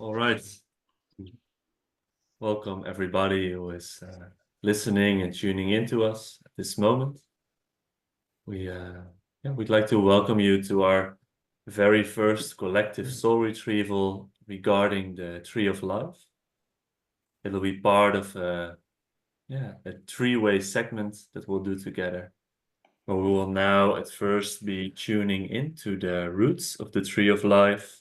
All right. Welcome everybody who is listening and tuning in to us at this moment. We'd like to welcome you to our very first collective soul retrieval regarding the Tree of Life. It'll be part of a three-way segment that we'll do together. Where we will now at first be tuning into the roots of the Tree of Life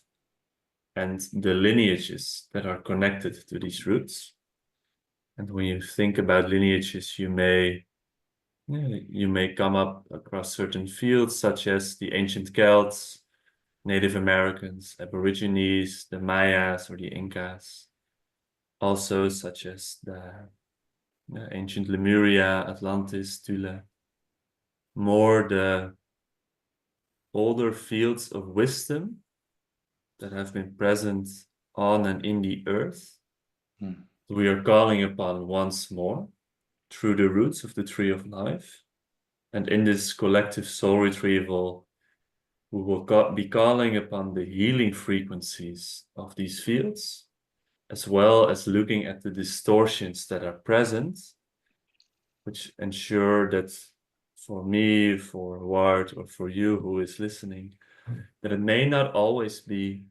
and the lineages that are connected to these roots. And when you think about lineages, you may come up across certain fields such as the ancient Celts, Native Americans, Aborigines, the Mayas or the Incas. Also such as the ancient Lemuria, Atlantis, Thule. More the older fields of wisdom that have been present on and in the earth. We are calling upon once more through the roots of the Tree of Life. And in this collective soul retrieval, we will be calling upon the healing frequencies of these fields, as well as looking at the distortions that are present, which ensure that for me, for Ward, or for you who is listening, that it may not always be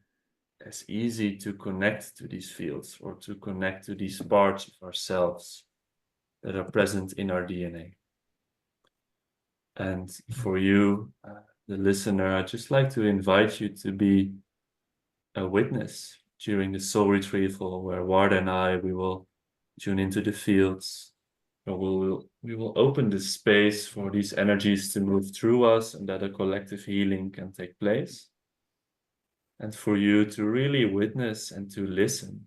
as easy to connect to these fields or to connect to these parts of ourselves that are present in our DNA. And for you, the listener, I'd just like to invite you to be a witness during the soul retrieval, where Ward and we will tune into the fields, or we will open the space for these energies to move through us and that a collective healing can take place. And for you to really witness and to listen,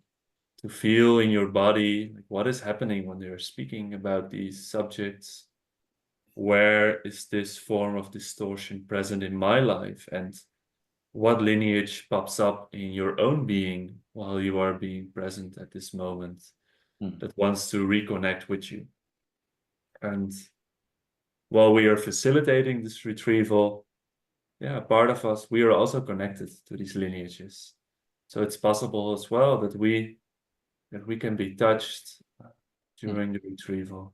to feel in your body like what is happening when they're speaking about these subjects. Where is this form of distortion present in my life? And what lineage pops up in your own being while you are being present at this moment that wants to reconnect with you? And while we are facilitating this retrieval, part of us, we are also connected to these lineages. So it's possible as well that we can be touched during the retrieval,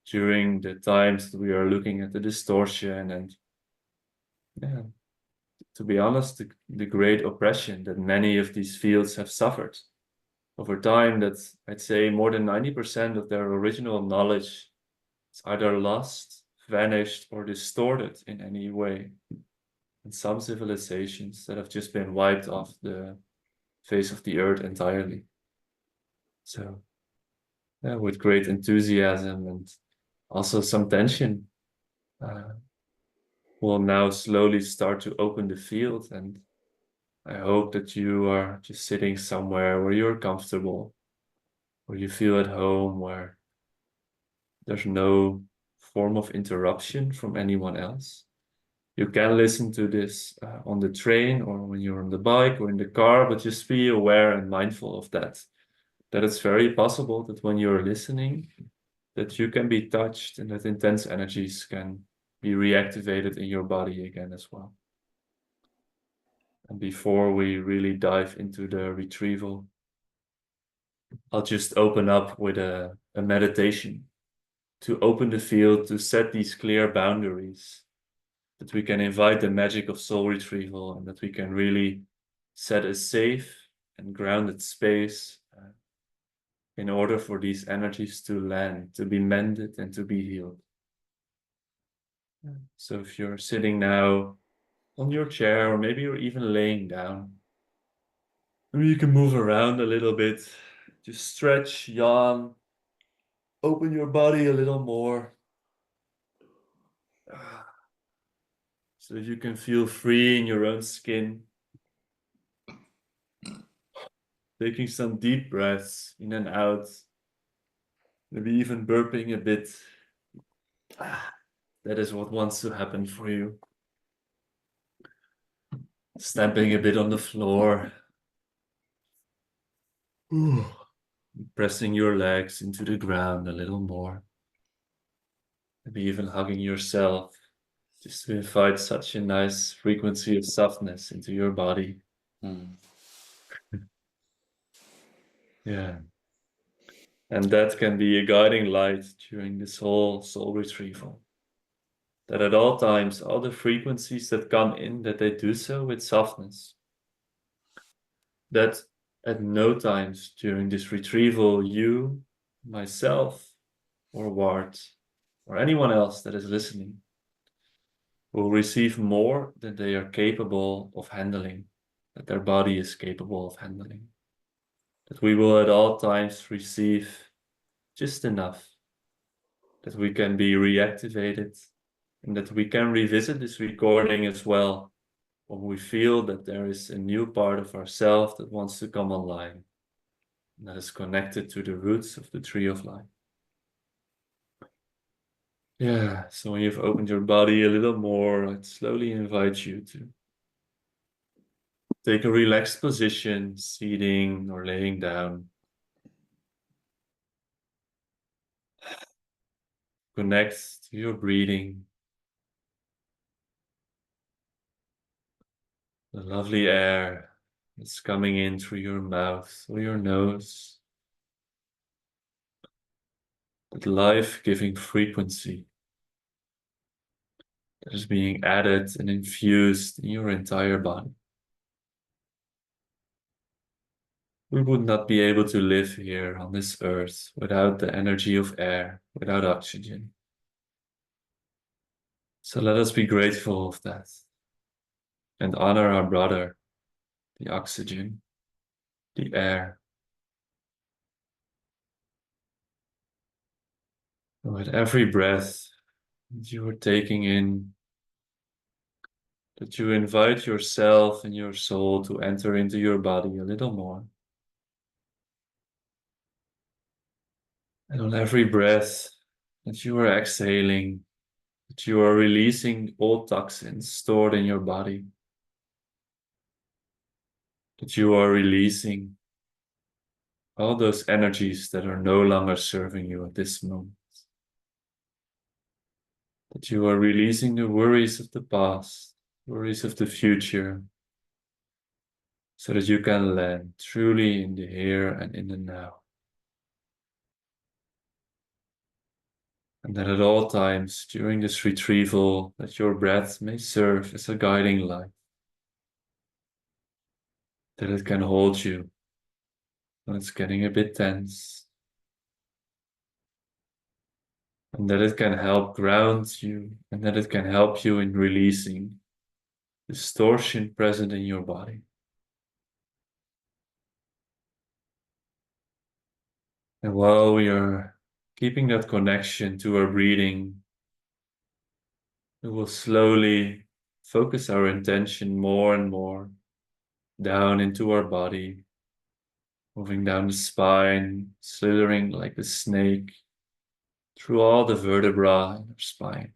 during the times that we are looking at the distortion and, to be honest, the great oppression that many of these fields have suffered over time. That I'd say more than 90% of their original knowledge is either lost, vanished, or distorted in any way. And some civilizations that have just been wiped off the face of the earth entirely. So, with great enthusiasm and also some tension, we'll now slowly start to open the field. And I hope that you are just sitting somewhere where you're comfortable, where you feel at home, where there's no form of interruption from anyone else. You can listen to this on the train or when you're on the bike or in the car, but just be aware and mindful of that. That it's very possible that when you're listening, that you can be touched and that intense energies can be reactivated in your body again as well. And before we really dive into the retrieval, I'll just open up with a meditation to open the field, to set these clear boundaries, that we can invite the magic of soul retrieval and that we can really set a safe and grounded space in order for these energies to land, to be mended and to be healed. So if you're sitting now on your chair, or maybe you're even laying down, maybe you can move around a little bit, just stretch, yawn, open your body a little more, so that you can feel free in your own skin. Taking some deep breaths in and out, maybe even burping a bit. That is what wants to happen for you. Stamping a bit on the floor. Pressing your legs into the ground a little more. Maybe even hugging yourself, just to invite such a nice frequency of softness into your body. Yeah. And that can be a guiding light during this whole soul retrieval. That at all times, all the frequencies that come in, that they do so with softness. That at no times during this retrieval, you, myself, or Ward, or anyone else that is listening, will receive more than they are capable of handling, that their body is capable of handling. That we will at all times receive just enough, that we can be reactivated, and that we can revisit this recording as well when we feel that there is a new part of ourselves that wants to come online, and that is connected to the roots of the tree of life. Yeah, so when you've opened your body a little more, I'd slowly invite you to take a relaxed position, seating or laying down. Connect to your breathing, the lovely air that's coming in through your mouth or your nose, that life-giving frequency that is being added and infused in your entire body. We would not be able to live here on this earth without the energy of air, without oxygen. So let us be grateful of that and honor our brother, the oxygen, the air. And with every breath that you are taking in, that you invite yourself and your soul to enter into your body a little more. And on every breath that you are exhaling, that you are releasing old toxins stored in your body, that you are releasing all those energies that are no longer serving you at this moment, that you are releasing the worries of the past, worries of the future, so that you can land truly in the here and in the now. And that at all times during this retrieval, that your breath may serve as a guiding light, that it can hold you when it's getting a bit tense, and that it can help ground you, and that it can help you in releasing distortion present in your body. And while we are keeping that connection to our breathing, we will slowly focus our intention more and more down into our body, moving down the spine, slithering like a snake through all the vertebrae in our spine,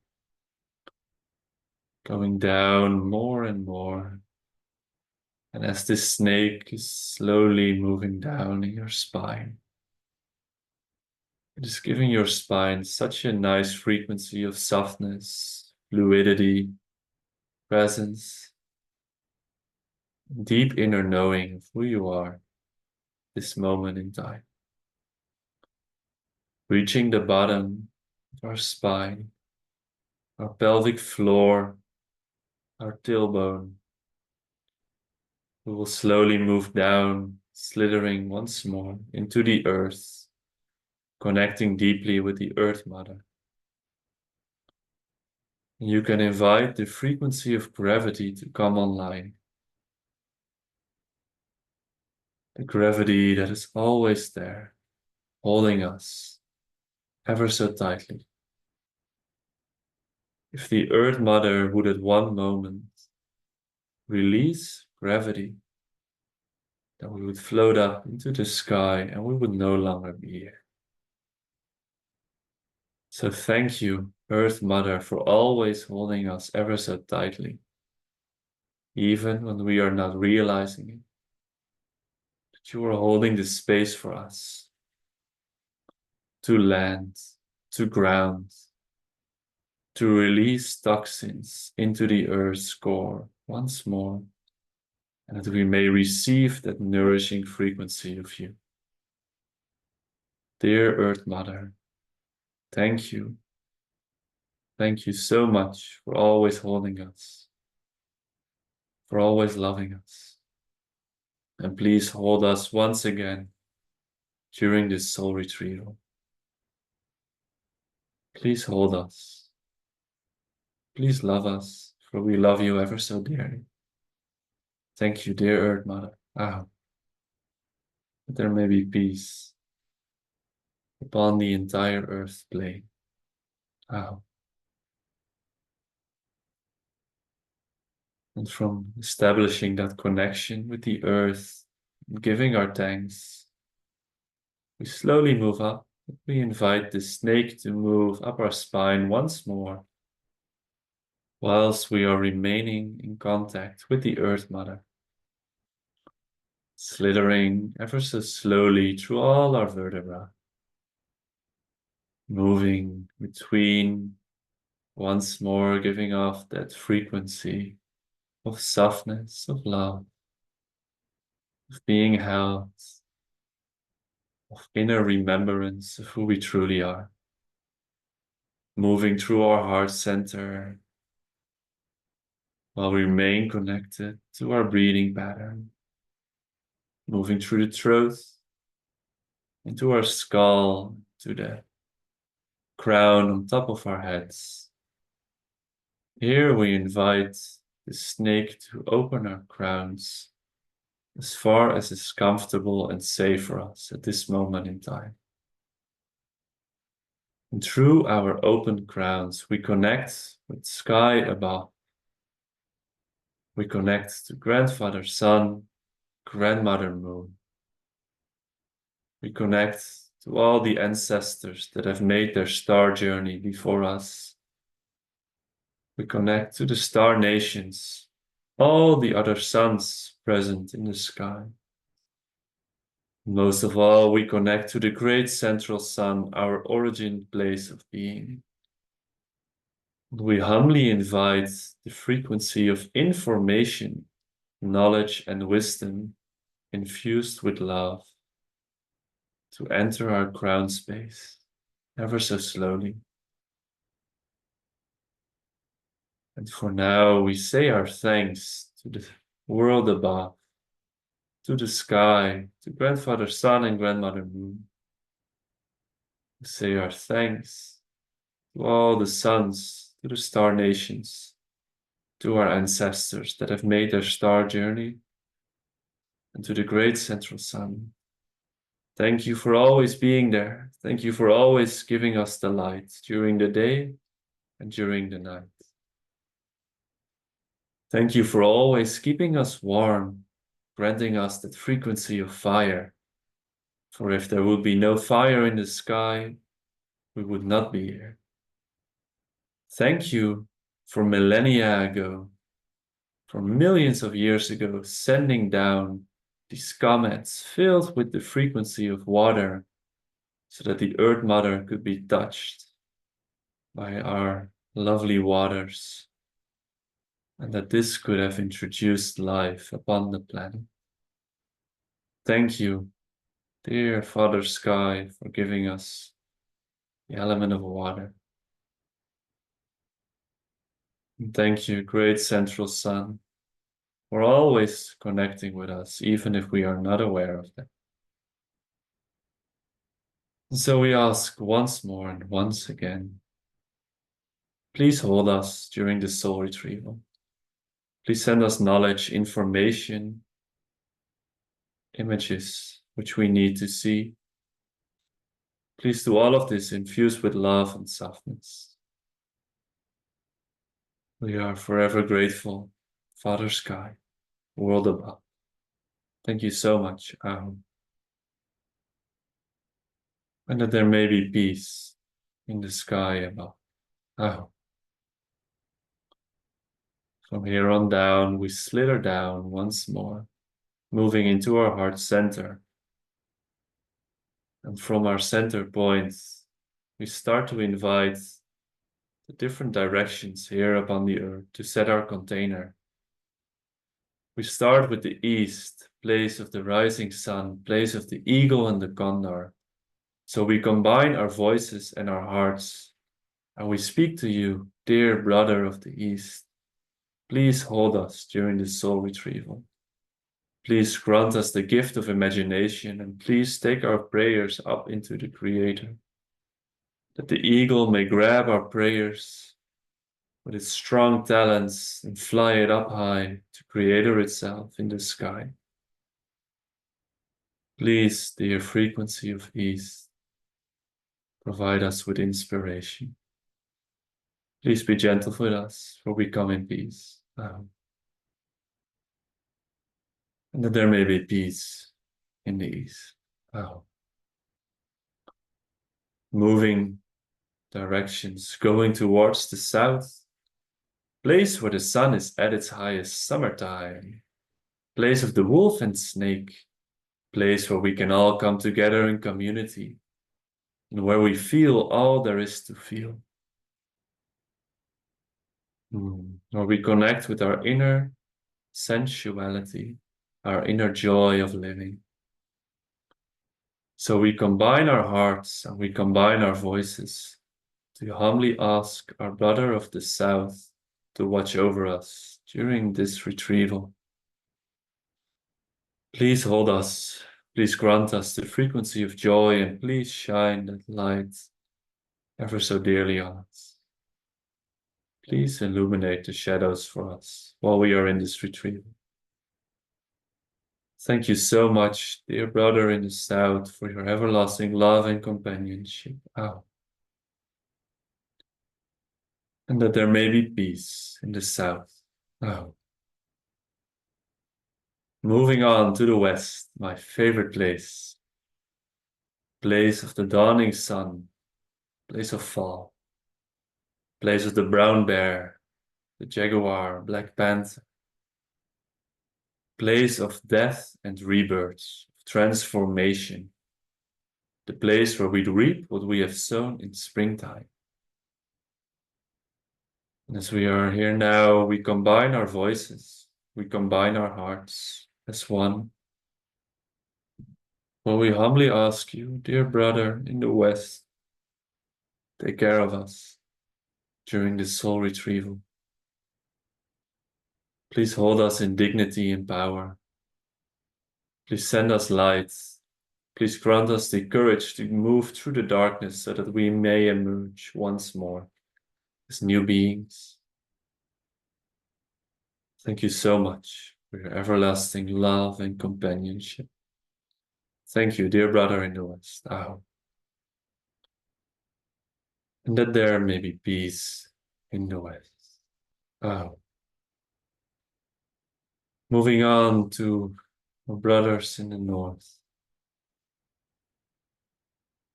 going down more and more. And as this snake is slowly moving down in your spine, it is giving your spine such a nice frequency of softness, fluidity, presence, deep inner knowing of who you are this moment in time. Reaching the bottom of our spine, our pelvic floor, our tailbone. We will slowly move down, slithering once more into the earth, connecting deeply with the Earth Mother. And you can invite the frequency of gravity to come online. The gravity that is always there, holding us ever so tightly. If the Earth Mother would at one moment release gravity, then we would float up into the sky and we would no longer be here. So thank you, Earth Mother, for always holding us ever so tightly, even when we are not realizing it, that you are holding the space for us to land, to ground, to release toxins into the Earth's core once more, and that we may receive that nourishing frequency of you. Dear Earth Mother, thank you. Thank you so much for always holding us, for always loving us. And please hold us once again during this soul retrieval. Please hold us. Please love us, for we love you ever so dearly. Thank you, dear Earth Mother. That there may be peace upon the entire Earth plane. And from establishing that connection with the Earth, giving our thanks, we slowly move up. We invite the snake to move up our spine once more, whilst we are remaining in contact with the Earth Mother, slithering ever so slowly through all our vertebrae, moving between, once more giving off that frequency of softness, of love, of being held, of inner remembrance of who we truly are. Moving through our heart center while we remain connected to our breathing pattern. Moving through the throat, into our skull, to the crown on top of our heads. Here we invite the snake to open our crowns as far as is comfortable and safe for us at this moment in time. And through our open crowns, we connect with sky above. We connect to Grandfather Sun, Grandmother Moon. We connect to all the ancestors that have made their star journey before us. We connect to the star nations, all the other suns present in the sky. Most of all, we connect to the great central sun, our origin place of being. We humbly invite the frequency of information, knowledge, and wisdom infused with love to enter our crown space ever so slowly. And for now, we say our thanks to the world above, to the sky, to Grandfather Sun and Grandmother Moon. We say our thanks to all the suns, to the star nations, to our ancestors that have made their star journey, and to the great central sun. Thank you for always being there. Thank you for always giving us the light during the day and during the night. Thank you for always keeping us warm, granting us that frequency of fire. For if there would be no fire in the sky, we would not be here. Thank you for millennia ago, for millions of years ago, sending down these comets filled with the frequency of water so that the Earth Mother could be touched by our lovely waters, and that this could have introduced life upon the planet. Thank you, dear Father Sky, for giving us the element of water. And thank you, great central sun, for always connecting with us, even if we are not aware of that. And so we ask once more and once again, please hold us during the soul retrieval. Please send us knowledge, information, images which we need to see. Please do all of this infused with love and softness. We are forever grateful, Father Sky, world above. Thank you so much. And that there may be peace in the sky above. From here on down, we slither down once more, moving into our heart center. And from our center point, we start to invite the different directions here upon the earth to set our container. We start with the east, place of the rising sun, place of the eagle and the condor, So we combine our voices and our hearts, and we speak to you, dear brother of the East. Please hold us during this soul retrieval. Please grant us the gift of imagination, and please take our prayers up into the Creator, that the eagle may grab our prayers with its strong talons and fly it up high to Creator itself in the sky. Please, dear frequency of East, provide us with inspiration. Please be gentle with us, for we come in peace. And that there may be peace in the East. Moving directions, going towards the south, place where the sun is at its highest, summertime, place of the wolf and snake, place where we can all come together in community, and where we feel all there is to feel. Where we connect with our inner sensuality, our inner joy of living. So we combine our hearts and we combine our voices to humbly ask our brother of the south to watch over us during this retrieval. Please hold us, please grant us the frequency of joy, and please shine that light ever so dearly on us. Please illuminate the shadows for us while we are in this retrieval. Thank you so much, dear brother in the south, for your everlasting love and companionship. And that there may be peace in the south. Moving on to the west, my favorite place. Place of the dawning sun, place of fall. Place of the brown bear, the jaguar, black panther. Place of death and rebirth, of transformation. The place where we reap what we have sown in springtime. And as we are here now, we combine our voices, we combine our hearts as one. Well, we humbly ask you, dear brother in the west, take care of us during this soul retrieval. Please hold us in dignity and power. Please send us light. Please grant us the courage to move through the darkness so that we may emerge once more as new beings. Thank you so much for your everlasting love and companionship. Thank you, dear brother in the West. And that there may be peace in the West. Moving on to our brothers in the North.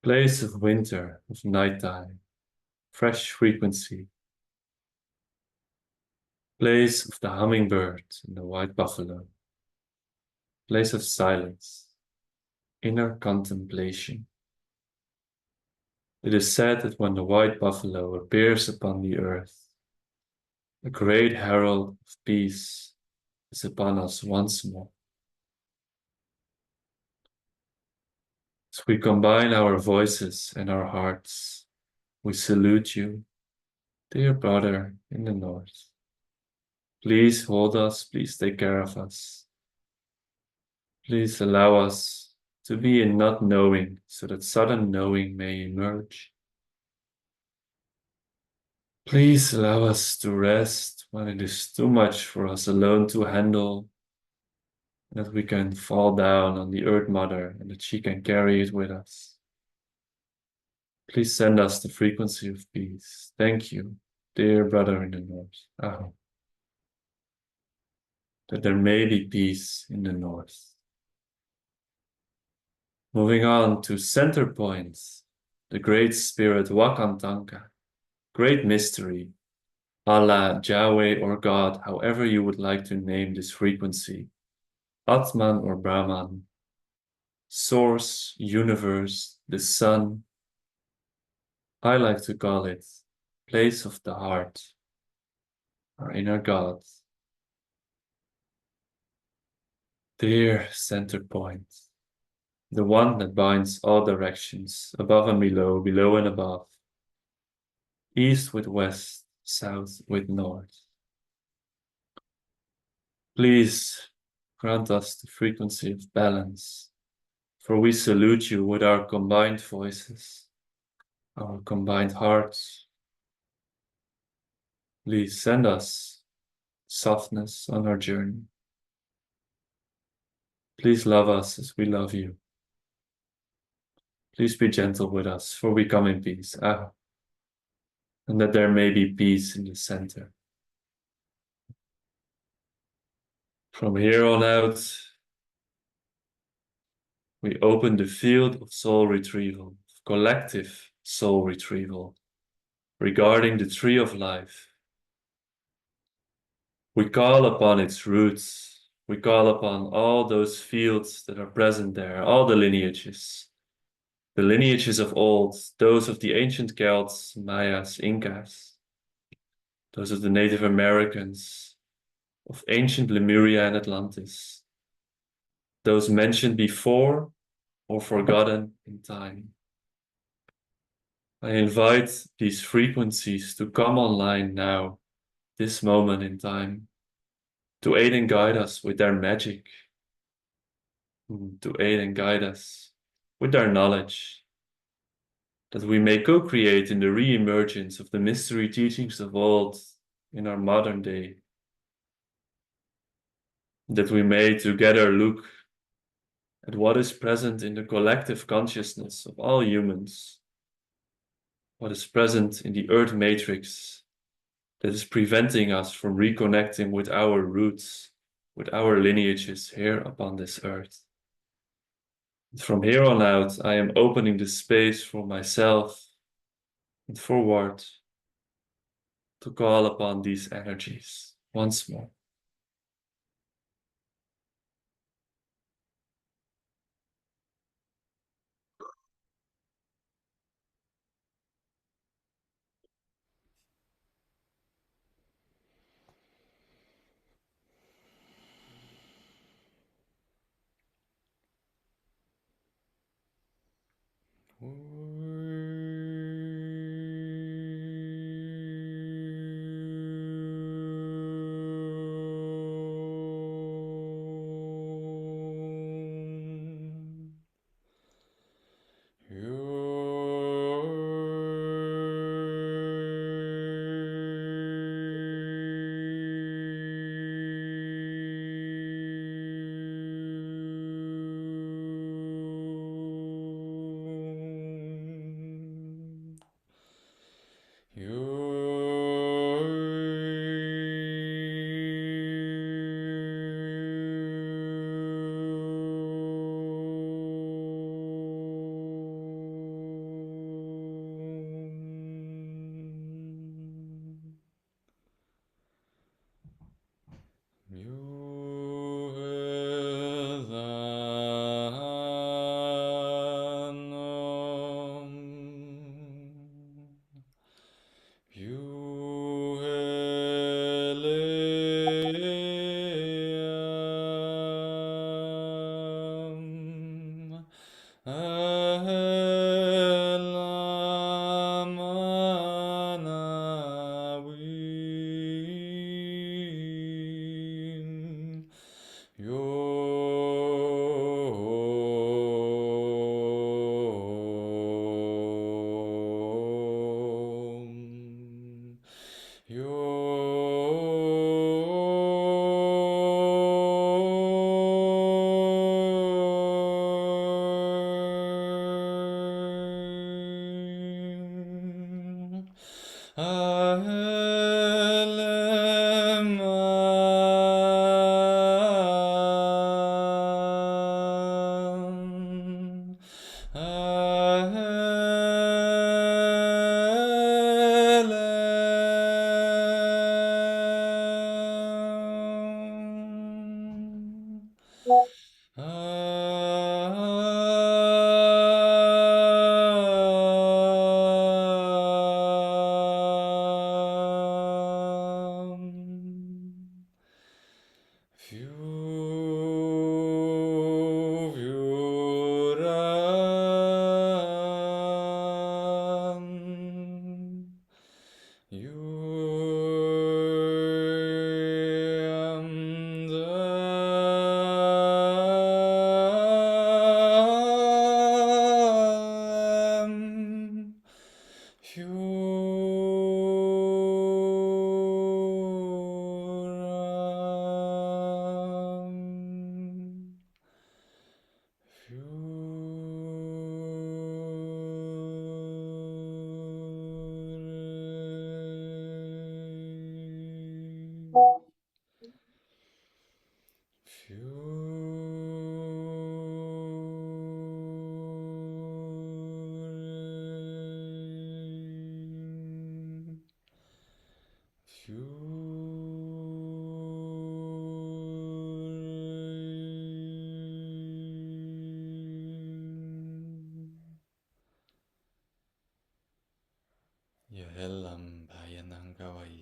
Place of winter, of nighttime, fresh frequency. Place of the hummingbird and the white buffalo. Place of silence, inner contemplation. It is said that when the white buffalo appears upon the earth, a great herald of peace is upon us once more. As we combine our voices and our hearts, we salute you, dear brother in the North. Please hold us, please take care of us. Please allow us to be in not knowing, so that sudden knowing may emerge. Please allow us to rest when it is too much for us alone to handle, that we can fall down on the Earth Mother and that she can carry it with us. Please send us the frequency of peace. Thank you, dear brother in the North. That there may be peace in the North. Moving on to center points, the Great Spirit Wakantanka, Great Mystery, Allah, Yahweh, or God, however you would like to name this frequency, Atman or Brahman, Source, Universe, the Sun. I like to call it place of the heart, our inner God. Dear center point, the one that binds all directions, above and below, below and above, east with west, south with north. Please grant us the frequency of balance, for we salute you with our combined voices, our combined hearts. Please send us softness on our journey. Please love us as we love you. Please be gentle with us, for we come in peace. And that there may be peace in the center. From here on out, we open the field of soul retrieval, of collective soul retrieval, regarding the tree of life. We call upon its roots. We call upon all those fields that are present there, all the lineages of old, those of the ancient Celts, Mayas, Incas, those of the Native Americans, of ancient Lemuria and Atlantis, those mentioned before or forgotten in time. I invite these frequencies to come online now, this moment in time, to aid and guide us with their magic, to aid and guide us with their knowledge, that we may co-create in the re-emergence of the mystery teachings of old in our modern day, that we may together look at what is present in the collective consciousness of all humans, what is present in the Earth matrix that is preventing us from reconnecting with our roots, with our lineages here upon this earth. From here on out, I am opening the space for myself and for Ward to call upon these energies once more.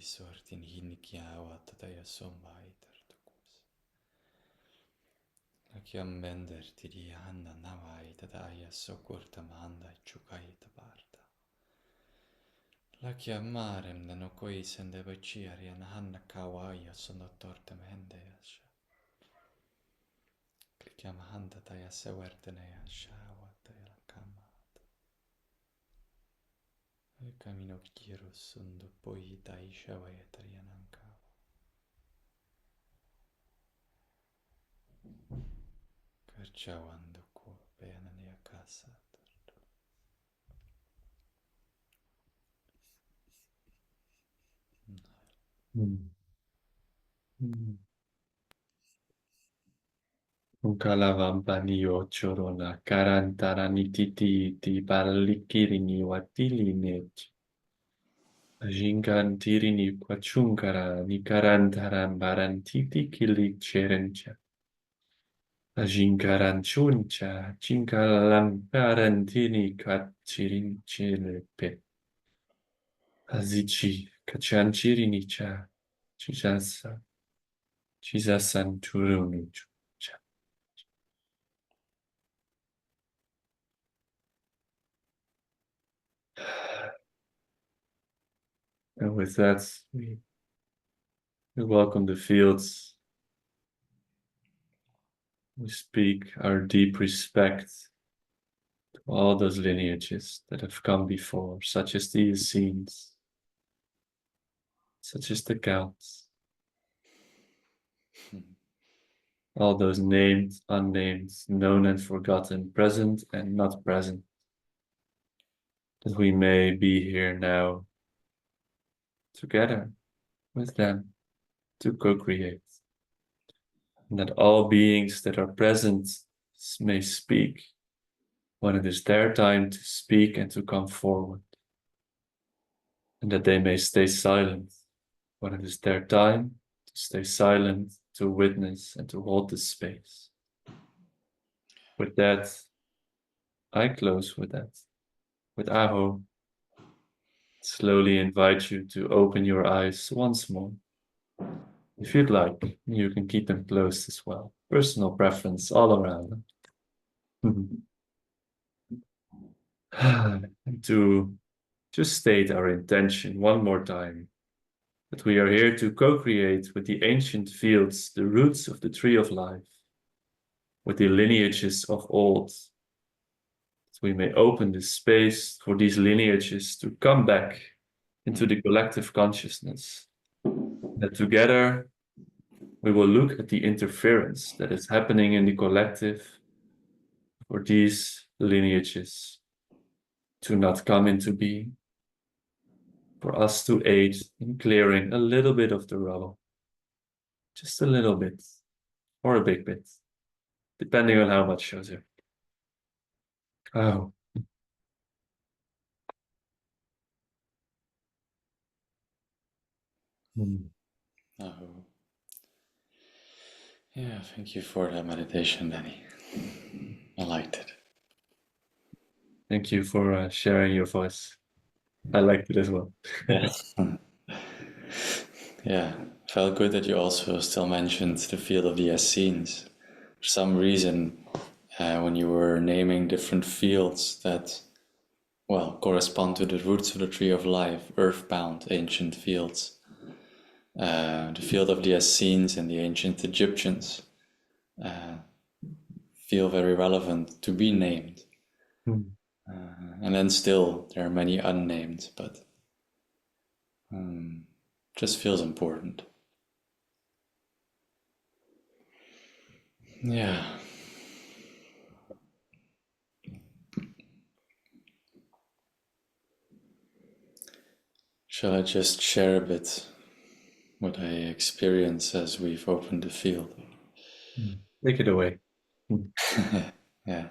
sortin hinkiawa tataya sombaiter tukus. Lakiam bender tiri handa nawai tataya sokurta mahanda chukai tabarta. Lakiam marem da no koi sende baciaria na hanna kawaya sono torta mende yasha. Lakiam handa taya sewertene yasha wataya kama. Camino quiero sundo poi dai shavaya tariananka. Karchawando ko peanania casa. Ukalavampani ochorona karantara titi ti balikirini watilinet. Jinkan tirini kwachunkara ni karantaran barantiti kili cherencha. Jinkaran chuncha, jinkalan parantini kachirinchelepe. Azichi kachanchirinicha, chisasa, chisasan turunichu. And with that, we welcome the fields. We speak our deep respect to all those lineages that have come before, such as the Essenes, such as the Celts, all those named, unnamed, known and forgotten, present and not present, that we may be here now together with them to co-create, and that all beings that are present may speak when it is their time to speak and to come forward, and that they may stay silent when it is their time to stay silent, to witness and to hold the space. With that, I close with that. With Aho, slowly invite you to open your eyes once more. If you'd like, you can keep them closed as well. Personal preference all around. And to just state our intention one more time, that we are here to co-create with the ancient fields, the roots of the tree of life, with the lineages of old, that we may open the space for these lineages to come back into the collective consciousness, that together we will look at the interference that is happening in the collective for these lineages to not come into being, for us to aid in clearing a little bit of the rubble, just a little bit, or a big bit, depending on how much shows up. Oh. Oh. Yeah, thank you for that meditation, Danny. I liked it. Thank you for sharing your voice. I liked it as well. Yeah. Yeah, felt good that you also still mentioned the field of the Essenes. For some reason, when you were naming different fields that, well, correspond to the roots of the tree of life, earthbound ancient fields, the field of the Essenes and the ancient Egyptians feel very relevant to be named. And then still, there are many unnamed, but just feels important. Yeah. Shall I just share a bit what I experience as we've opened the field? Take it away. Yeah.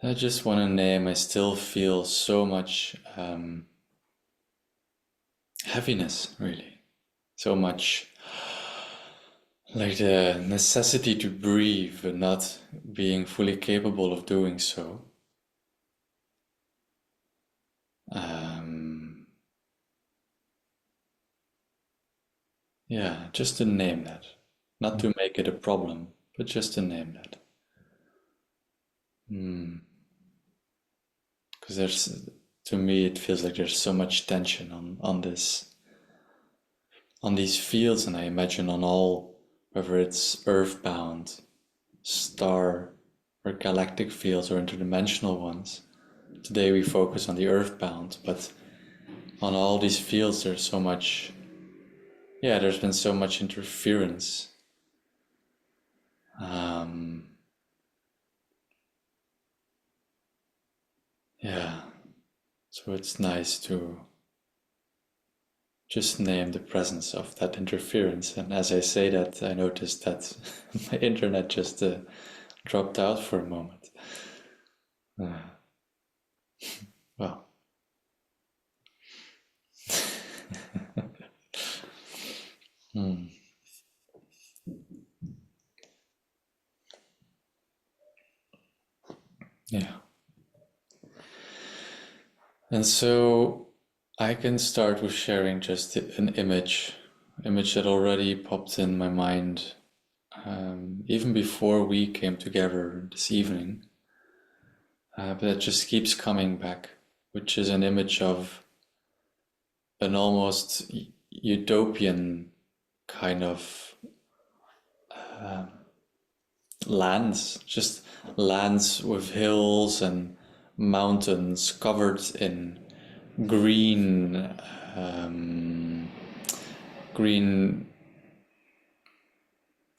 I just want to name, I still feel so much heaviness, really. So much like the necessity to breathe, but not being fully capable of doing so. Yeah, just to name that. Not to make it a problem, but just to name that. Because to me, it feels like there's so much tension on these fields, and I imagine on all, whether it's earthbound, star, or galactic fields, or interdimensional ones. Today we focus on the earthbound, but on all these fields there's so much, there's been so much interference. So it's nice to just name the presence of that interference. And as I say that, I noticed that my internet just dropped out for a moment. Well. Yeah. And so I can start with sharing just an image that already popped in my mind even before we came together this evening, but it just keeps coming back, which is an image of an almost utopian kind of lands, just lands with hills and mountains covered in green,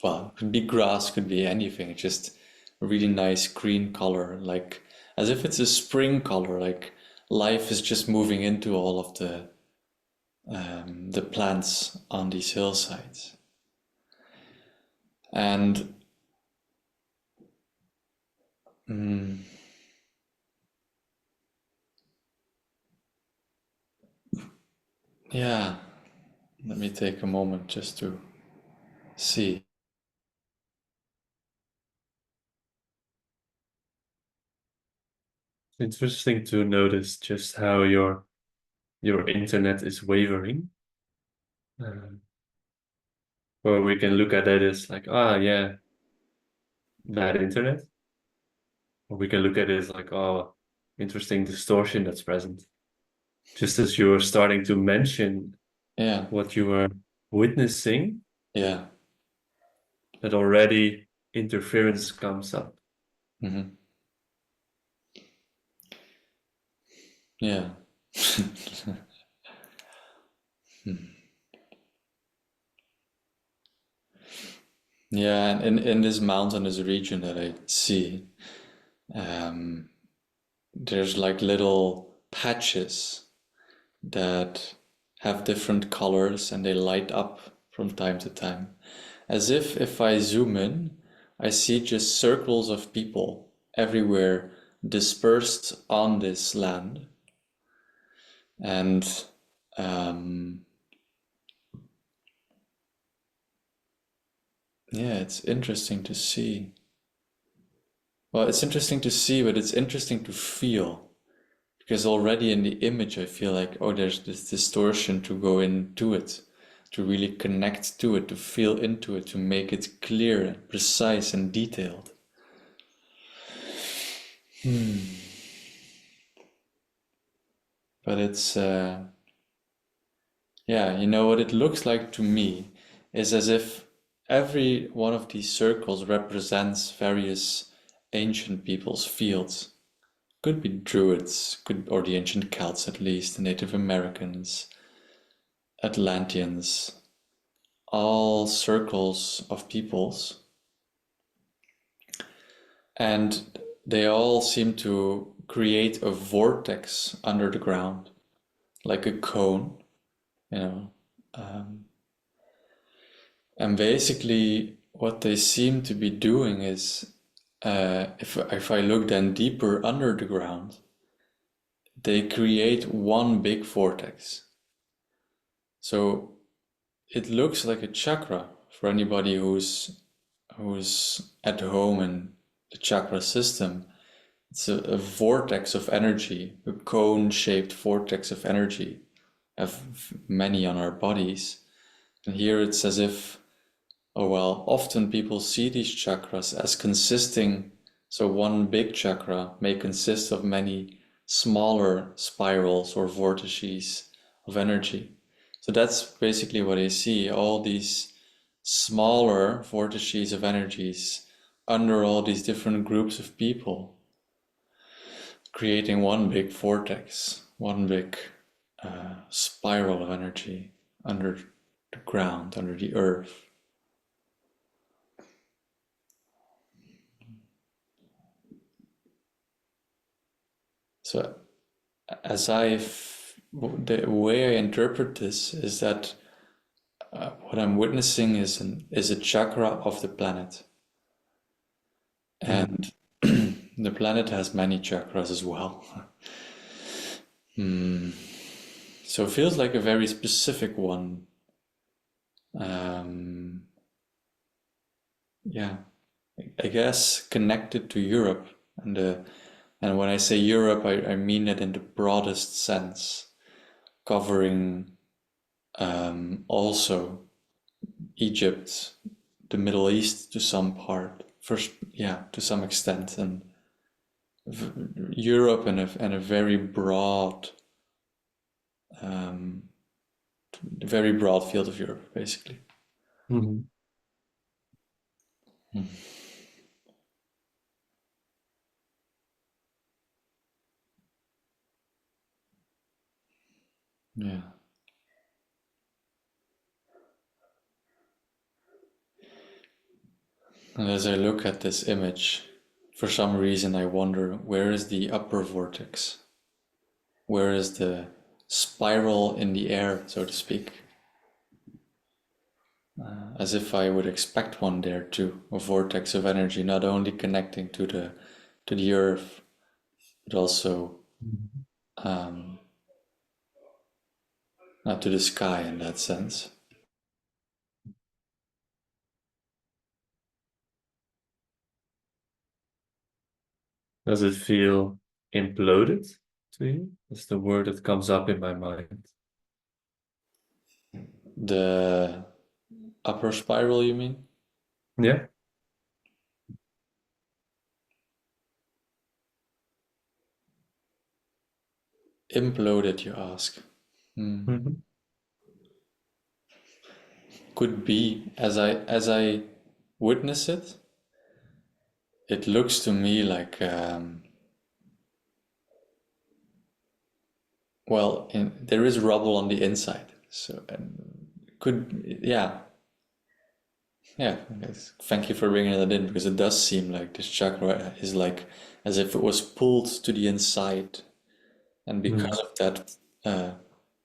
well, it could be grass, could be anything, just a really nice green color, like as if it's a spring color, like life is just moving into all of the plants on these hillsides. And yeah, let me take a moment just to see. Interesting to notice just how your internet is wavering. Or we can look at it as like, yeah, bad internet. Or we can look at it as like, interesting distortion that's present. Just as you were starting to mention what you were witnessing, Yeah. that already interference comes up. Mm-hmm. Yeah. Yeah, and in this mountainous region that I see, there's like little patches that have different colors and they light up from time to time. As if I zoom in, I see just circles of people everywhere dispersed on this land. And it's interesting to see. Well, it's interesting to see, but it's interesting to feel. Because already in the image, I feel like, there's this distortion to go into it, to really connect to it, to feel into it, to make it clear and precise and detailed. But it's, what it looks like to me is as if every one of these circles represents various ancient people's fields. Could be Druids, or the ancient Celts at least, the Native Americans, Atlanteans, all circles of peoples. And they all seem to create a vortex under the ground, like a cone, and basically what they seem to be doing is, if I look then deeper under the ground, they create one big vortex. So it looks like a chakra for anybody who's at home in the chakra system. It's a vortex of energy, a cone-shaped vortex of energy. Have many on our bodies, And here it's as if, oh well, often people see these chakras as consisting, so one big chakra may consist of many smaller spirals or vortices of energy. So that's basically what I see, all these smaller vortices of energies under all these different groups of people, creating one big vortex, one big spiral of energy under the ground, under the earth. So, the way I interpret this is that what I'm witnessing is a chakra of the planet, and the planet has many chakras as well. So it feels like a very specific one. Yeah, I guess connected to Europe, and when I say Europe, I mean it in the broadest sense, covering also Egypt, the Middle East to some part, first, yeah, to some extent, and Europe and a very broad field of Europe, basically. Mhm. Yeah. And as I look at this image, for some reason I wonder, where is the upper vortex? Where is the spiral in the air, so to speak? As if I would expect one there too, a vortex of energy, not only connecting to the earth, but also not to the sky in that sense. Does it feel imploded to you? That's the word that comes up in my mind. The upper spiral, you mean? Yeah. Imploded, you ask. Mhm. Could be. As I witness it, it looks to me like there is rubble on the inside, so yeah. Yes. Thank you for bringing that in, because it does seem like this chakra is like as if it was pulled to the inside, and because Mhm. of that,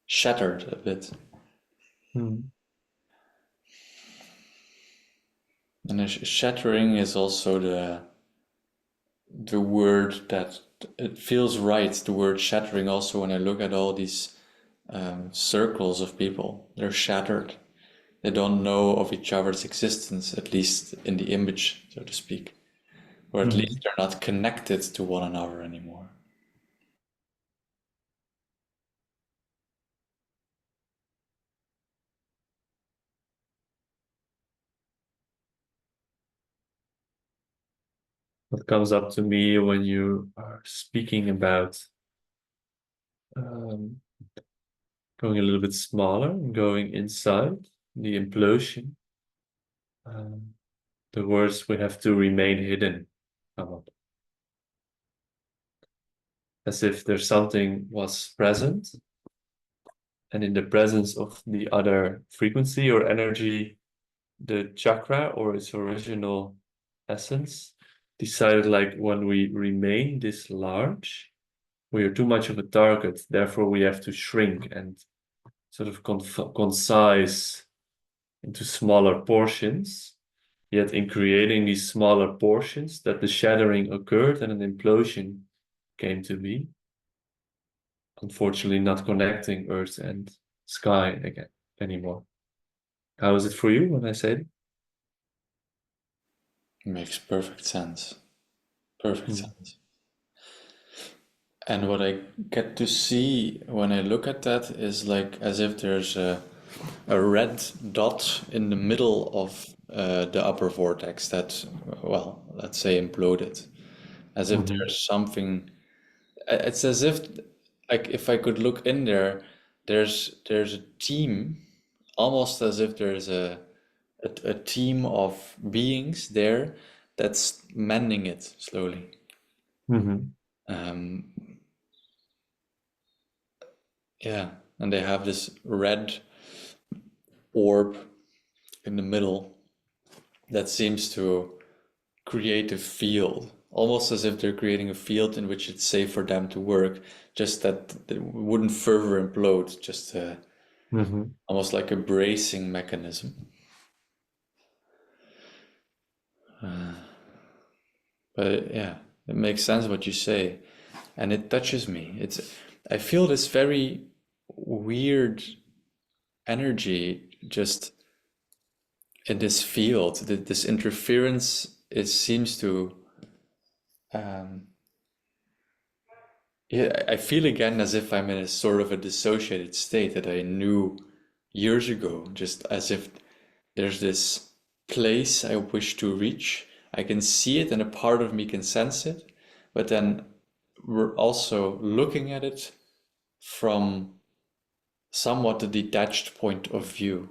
shattered a bit. Mhm. And shattering is also the word that it feels right. The word shattering also, when I look at all these circles of people, they're shattered. They don't know of each other's existence, at least in the image, so to speak. Or at least Mhm. they're not connected to one another anymore. What comes up to me when you are speaking about um, going a little bit smaller and going inside the implosion, um, the words "we have to remain hidden" come up, as if there's something was present, and in the presence of the other frequency or energy, the chakra or its original essence decided, like, when we remain this large, we are too much of a target, therefore we have to shrink and sort of concise into smaller portions. Yet in creating these smaller portions, that the shattering occurred and an implosion came to be. Unfortunately, not connecting earth and sky again anymore. How is it for you when I say it? It makes perfect sense. Perfect Hmm. sense. And what I get to see when I look at that is like as if there's a red dot in the middle of the upper vortex that, well, let's say imploded, as if Mm-hmm. there's something. It's as if, like, if I could look in there, there's a team, almost as if there's a team of beings there that's mending it slowly. Mm-hmm. Um, yeah, and they have this red orb in the middle that seems to create a field, almost as if they're creating a field in which it's safe for them to work, just that it wouldn't further implode, just Mm-hmm. almost like a bracing mechanism. But yeah, it makes sense what you say, and it touches me. I feel this very weird energy just in this field. This interference, it seems to. Um, yeah, I feel again as if I'm in a sort of a dissociated state that I knew years ago, just as if there's this place I wish to reach. I can see it and a part of me can sense it, but then we're also looking at it from somewhat a detached point of view,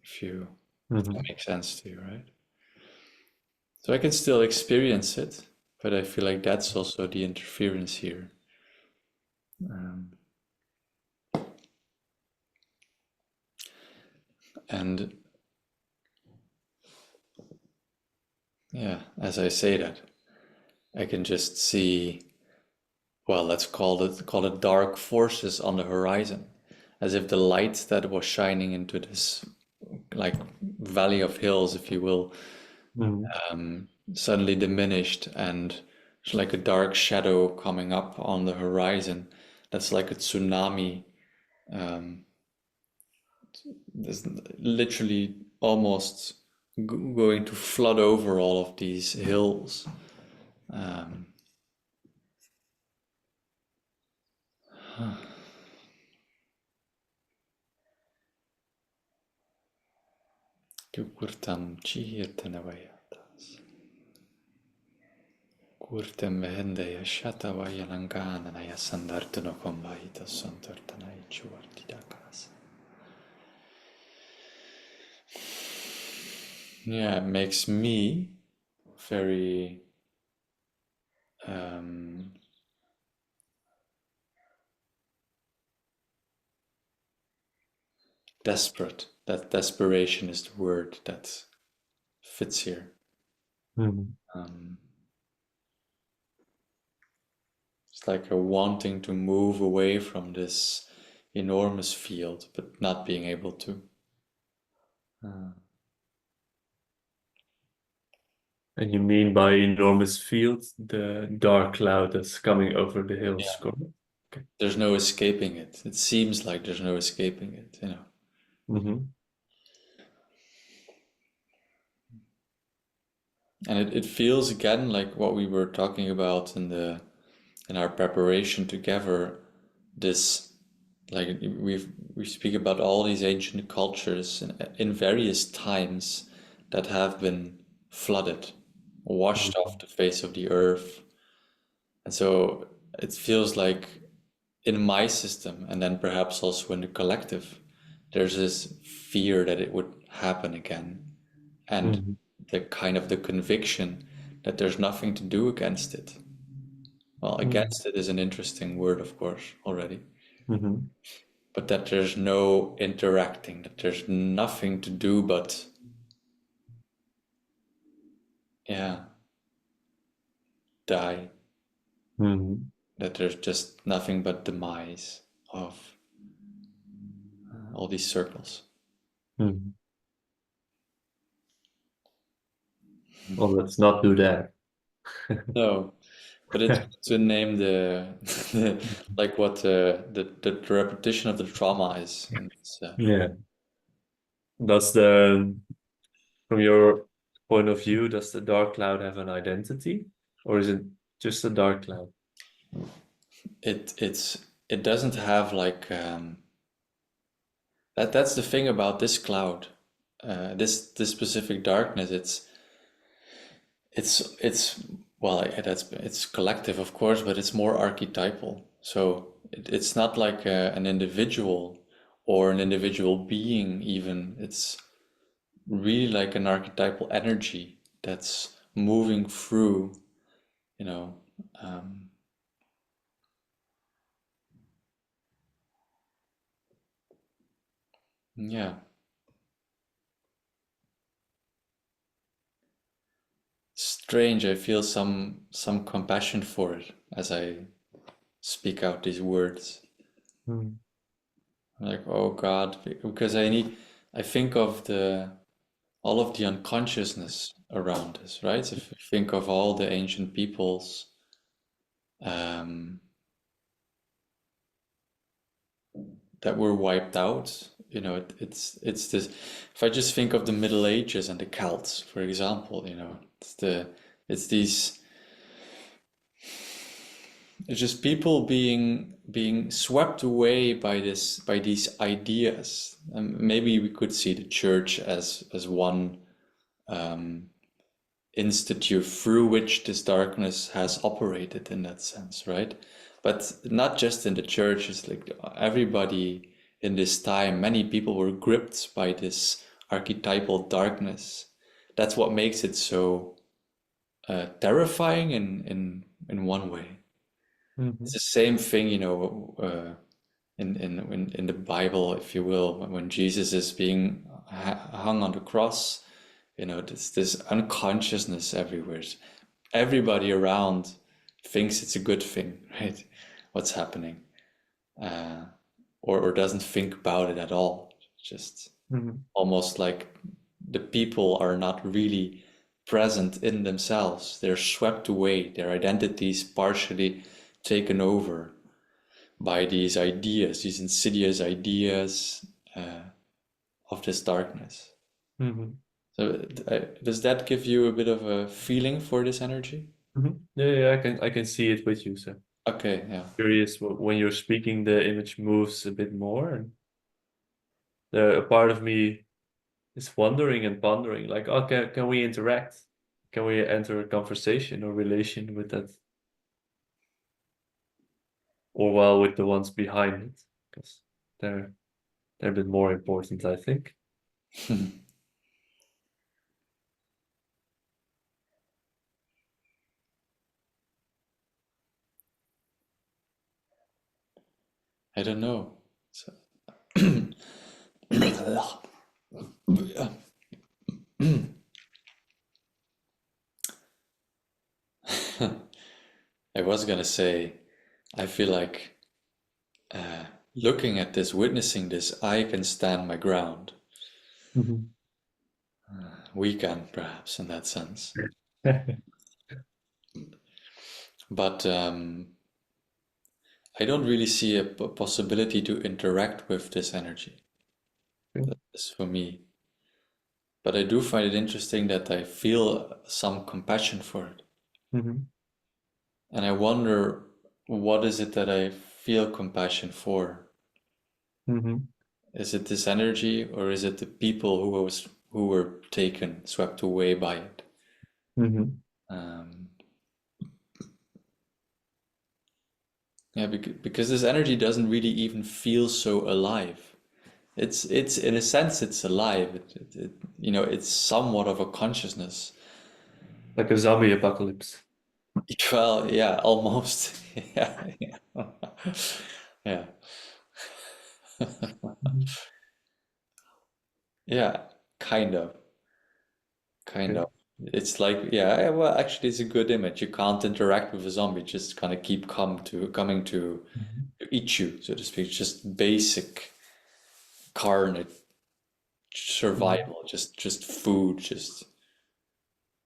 if that Mm-hmm. makes sense to you, right? So I can still experience it, but I feel like that's also the interference here. Um, and yeah, as I say that, I can just see, well, let's call it dark forces on the horizon, as if the light that was shining into this like valley of hills, if you will, Mm-hmm. suddenly diminished, and it's like a dark shadow coming up on the horizon. That's like a tsunami. There's literally almost going to flood over all of these hills. Um, Kurtam chihirtanavayas. Kurtem vehendaya shatavaya langananaya sandartunokombahita santartanaya chuartidakas. Yeah, it makes me very desperate. That desperation is the word that fits here. Mm-hmm. Um, it's like a wanting to move away from this enormous field, but not being able to. And you mean by enormous field, the dark cloud that's coming over the hills, Yeah, correct? Okay. there's no escaping it. It seems like there's no escaping it, you know. Mm-hmm. And it feels again like what we were talking about in our preparation together, this like we speak about all these ancient cultures in various times that have been flooded, washed off the face of the earth. And so it feels like in my system, and then perhaps also in the collective, there's this fear that it would happen again, and Mm-hmm. the kind of the conviction that there's nothing to do against it. Well, against it is an interesting word, of course, already, Mm-hmm. but that there's no interacting, that there's nothing to do but, yeah, die, Mm-hmm. that there's just nothing but demise of all these circles. Mm-hmm. Well, let's not do that. No, but it's good to name like what the repetition of the trauma is. And it's, Yeah. Does from your point of view, does the dark cloud have an identity? Or is it just a dark cloud? it doesn't have like That's the thing about this cloud, this specific darkness. It's well, it's collective, of course, but it's more archetypal. So it's not like an individual or an individual being even. It's really like an archetypal energy that's moving through, you know. Um, yeah, strange. I feel some compassion for it as I speak out these words. Mm. Like, oh God, because I think of all of the unconsciousness around us, right? So if you think of all the ancient peoples, um, that were wiped out, it's this. If I just think of the Middle Ages and the Celts, for example, it's these. It's just people being swept away by these ideas. Maybe we could see the church as one institute through which this darkness has operated in that sense, right? But not just in the church. It's like everybody in this time, many people were gripped by this archetypal darkness. That's what makes it so terrifying in one way. It's Mhm. the same thing, in the Bible, if you will, when Jesus is being hung on the cross, this unconsciousness everywhere. Everybody around thinks it's a good thing, right? What's happening, or doesn't think about it at all. Just Mhm. almost like the people are not really present in themselves. They're swept away. Their identities partially taken over by these ideas, these insidious ideas of this darkness. Mhm. So, does that give you a bit of a feeling for this energy? Mhm. Yeah, yeah, I can see it with you. So Okay, yeah. curious when you're speaking, the image moves a bit more, and a part of me is wondering and pondering, like, oh, can we interact? Can we enter a conversation or relation with that, or well, with the ones behind it? Because they're a bit more important, I think. I don't know. So, I was gonna say, I feel like looking at this, witnessing this, I can stand my ground. Mhm. We can, perhaps, in that sense. But I don't really see a possibility to interact with this energy. That's for me. But I do find it interesting that I feel some compassion for it. Mhm. And I wonder, what is it that I feel compassion for? Mhm. Is it this energy, or is it the people who were taken, swept away by it? Mhm. Um, yeah, because this energy doesn't really even feel so alive. It's in a sense it's alive. It's somewhat of a consciousness. Like a zombie apocalypse. Well, yeah, almost. Yeah, yeah. Yeah. Mhm. Yeah, kind of. Kind Okay. of. It's like, yeah, well, actually, it's a good image. You can't interact with a zombie, just kind of keep coming Mhm. to eat you, so to speak. Just basic carnage Mhm. survival, just food, just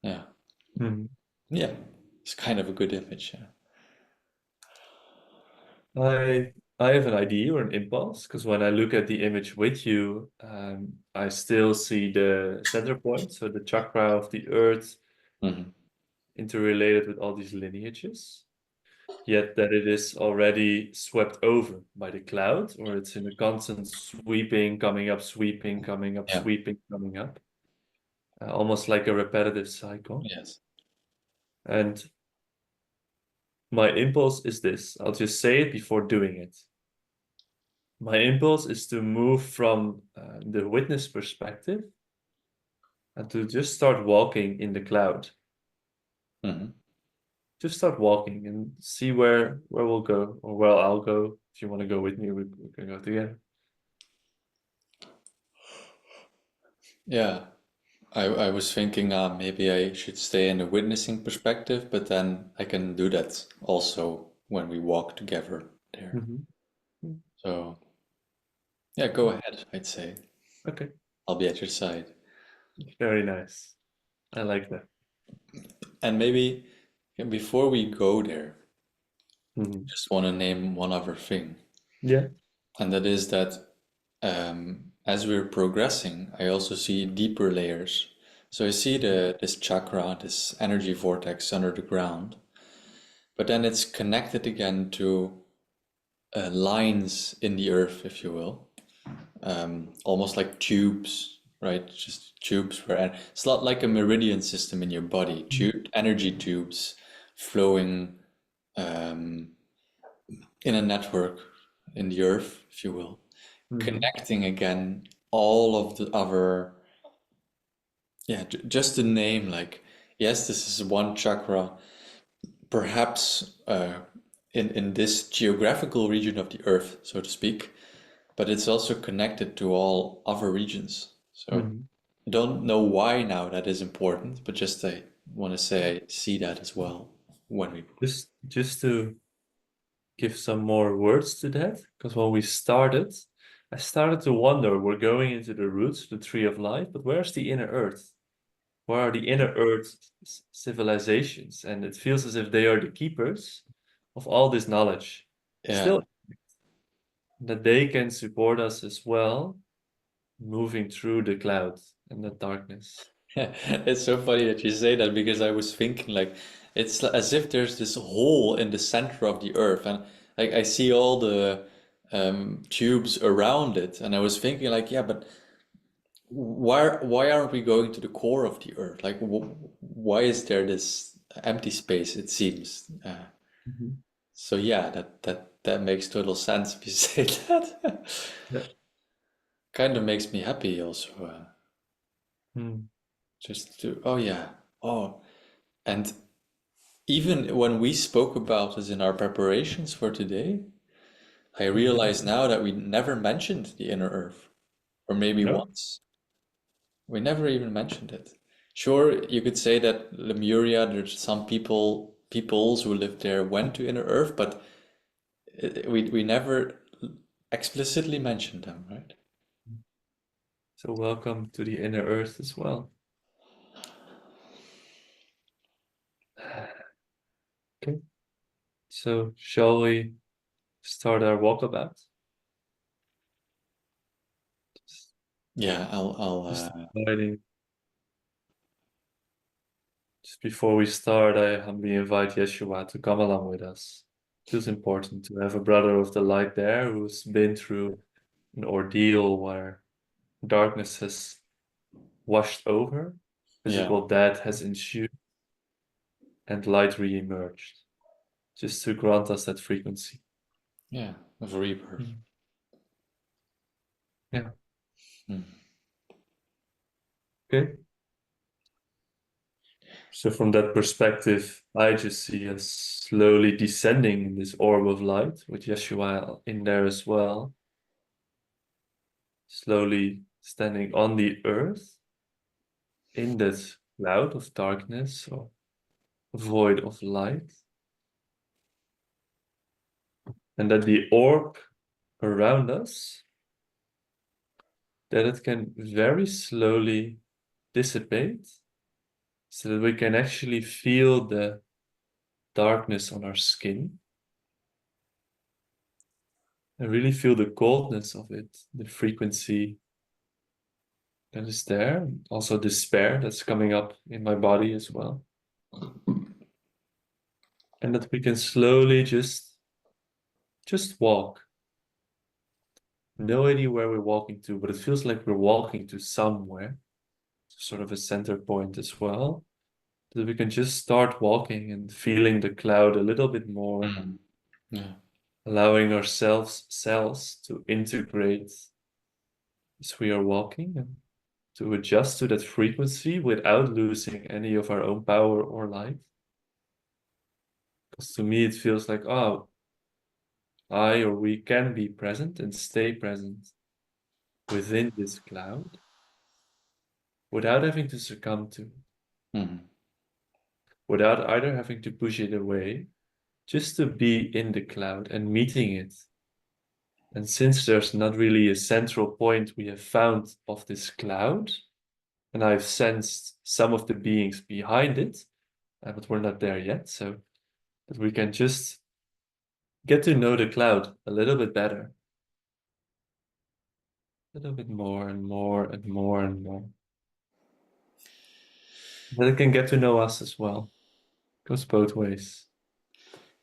yeah, Mhm. yeah. It's kind of a good image. Yeah. I have an idea or an impulse, because when I look at the image with you, I still see the center point, so the chakra of the earth Hmm. interrelated with all these lineages. yet that it is already swept over by the cloud, or it's in a constant sweeping, coming up, sweeping, coming up, Yeah. sweeping, coming up, almost like a repetitive cycle. Yes. And my impulse is this. I'll just say it before doing it. My impulse is to move from the witness perspective and to just start walking in the cloud. Hmm. Just start walking and see where we'll go, or where I'll go. If you want to go with me, we can go together. Yeah. I was thinking maybe I should stay in the witnessing perspective, but then I can do that also when we walk together there. Mm-hmm. So yeah, go ahead, I'd say. Okay, I'll be at your side. very nice. I like that. And maybe before we go there, Mm-hmm. just want to name one other thing. Yeah. And that is that as we're progressing, I also see deeper layers. So I see this chakra, this energy vortex under the ground, but then it's connected again to lines in the earth, if you will, almost like tubes, right? Just tubes where it's not like a meridian system in your body, energy tubes flowing um, in a network in the earth, if you will, Mm-hmm. connecting again all of the other, yeah, just the name, like, yes, this is one chakra, perhaps in this geographical region of the earth, so to speak, but it's also connected to all other regions. So Mm-hmm. I don't know why now that is important, but just I want to say I see that as well when we. Just to give some more words to that, because when we started, I started to wonder, we're going into the roots, the tree of life, but where's the inner earth? Where are the inner earth civilizations? And it feels as if they are the keepers of all this knowledge. Yeah. Still, that they can support us as well, moving through the clouds and the darkness. It's so funny that you say that because I was thinking like it's as if there's this hole in the center of the earth and like I see all the tubes around it and I was thinking like yeah but why aren't we going to the core of the earth like why is there this empty space it seems Mhm. so yeah that makes total sense if you say that. Yeah. Kind of makes me happy also Mm. just to oh yeah oh and even when we spoke about this in our preparations for today, I Mhm. realize now that we never mentioned the inner earth, or maybe No? once. We never even mentioned it. Sure, you could say that Lemuria, there's some peoples who lived there went to inner earth, but we never explicitly mentioned them, right? So welcome to the inner earth as well. Okay. So shall we start our walkabout? Yeah, I'll Just inviting. Just before we start, I humbly invite Yeshua to come along with us. Feels important to have a brother of the light there who's been through an ordeal where darkness has washed over, yeah, physical death has ensued, and light re-emerged, just to grant us that frequency. yeah, of rebirth. Mm. Yeah. Hmm. Okay. So from that perspective, I just see us slowly descending in this orb of light with Yeshua in there as well, slowly standing on the earth in that cloud of darkness or void of light, and that the orb around us, that it can very slowly dissipate so that we can actually feel the darkness on our skin and really feel the coldness of it, the frequency that is there, also despair that's coming up in my body as well. And that we can slowly just walk. No idea where we're walking to, but it feels like we're walking to somewhere. Sort of a center point as well. That we can just start walking and feeling the cloud a little bit more, Yeah. allowing ourselves cells to integrate as we are walking and to adjust to that frequency without losing any of our own power or light. Because to me, it feels like, oh, I or we can be present and stay present within this cloud without having to succumb to it, Mhm. without either having to push it away, just to be in the cloud and meeting it. And since there's not really a central point we have found of this cloud, and I've sensed some of the beings behind it, but we're not there yet, so that we can just get to know the cloud a little bit better. A little bit more and more and more and more. Then it can get to know us as well. Goes both ways.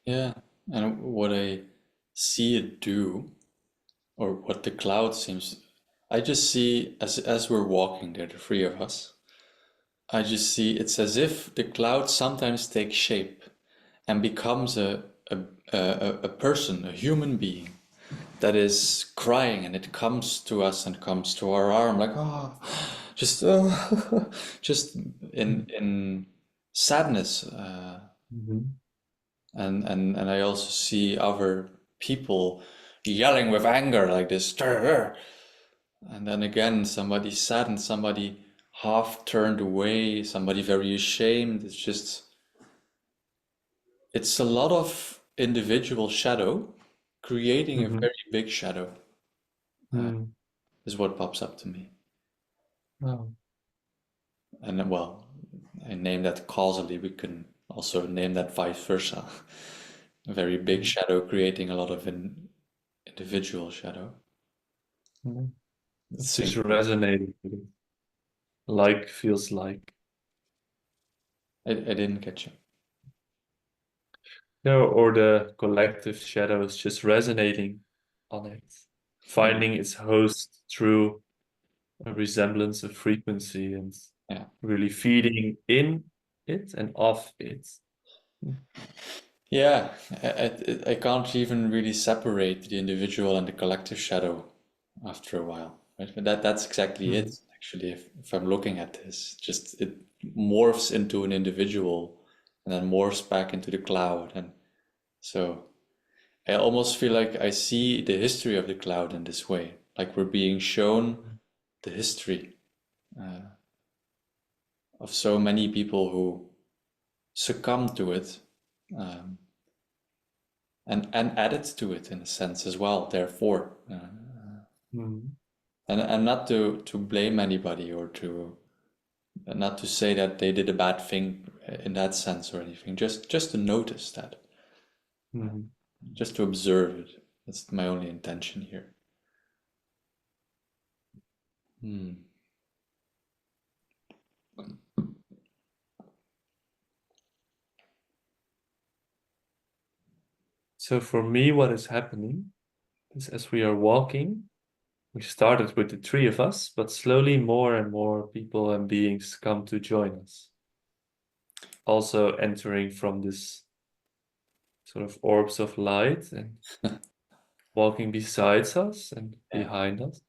Yeah. And what I see it do, or what the cloud seems, I just see as we're walking there, the three of us, I just see it's as if the cloud sometimes takes shape and becomes a person, a human being that is crying, and it comes to us and comes to our arm like, oh, just just in sadness, Mhm. and I also see other people yelling with anger like this, and then again somebody saddened, somebody half turned away, somebody very ashamed. It's a lot of individual shadow creating a Mhm. very big shadow, Mm. is what pops up to me. Oh. And well, I name that causally, we can also name that vice versa. A very big Mm. shadow creating a lot of individual shadow. Mm. It's just Same. resonating with it. Like feels like. I didn't get you. Yeah, or the collective shadow is just resonating on it, Mm, finding its host through a resemblance of frequency and yeah. really feeding in it and off it. Yeah, I can't even really separate the individual and the collective shadow after a while. Right? But that's exactly it, Mm. actually. If I'm looking at this, just it morphs into an individual and then morphs back into the cloud. And so I almost feel like I see the history of the cloud in this way, like we're being shown the history of so many people who succumbed to it, um, and added to it in a sense as well, therefore. Mm. And not to blame anybody, or to not to say that they did a bad thing in that sense or anything. Just to notice that, Mm. just to observe it. That's my only intention here. Hmm. So for me, what is happening is as we are walking, we started with the three of us, but slowly more and more people and beings come to join us. Also entering from this sort of orbs of light and walking besides us and Yeah. behind us.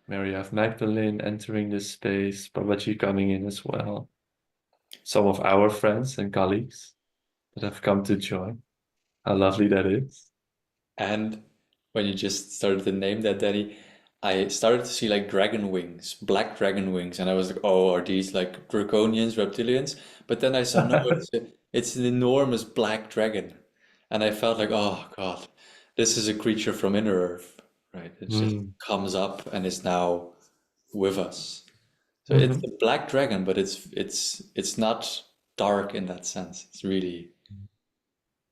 Mary F. Magdalene entering this space, Babaji coming in as well. Some of our friends and colleagues that have come to join. How lovely that is. And when you just started to name that, Danny, I started to see like dragon wings, black dragon wings, and I was like, "Oh, are these like draconians, reptilians?" But then I saw, no, it's an enormous black dragon, and I felt like, "Oh God, this is a creature from Inner Earth, right? It just Mm. comes up and is now with us." So it's Mhm. a black dragon, but it's not dark in that sense. It's really,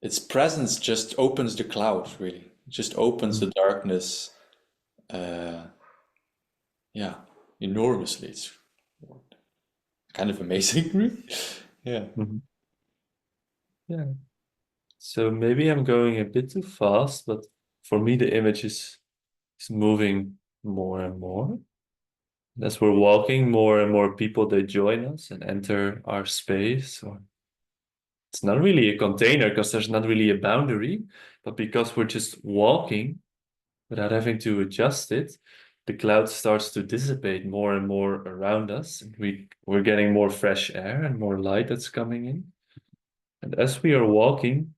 its presence just opens the cloud, really. It just opens the darkness, uh, yeah, enormously. It's kind of amazing, really. Yeah. Mhm. Yeah. So maybe I'm going a bit too fast, but for me the image is moving more and more. As we're walking, more and more people they join us and enter our space. Or it's not really a container because there's not really a boundary, but because we're just walking without having to adjust it, the cloud starts to dissipate more and more around us, and we're getting more fresh air and more light that's coming in. And as we are walking,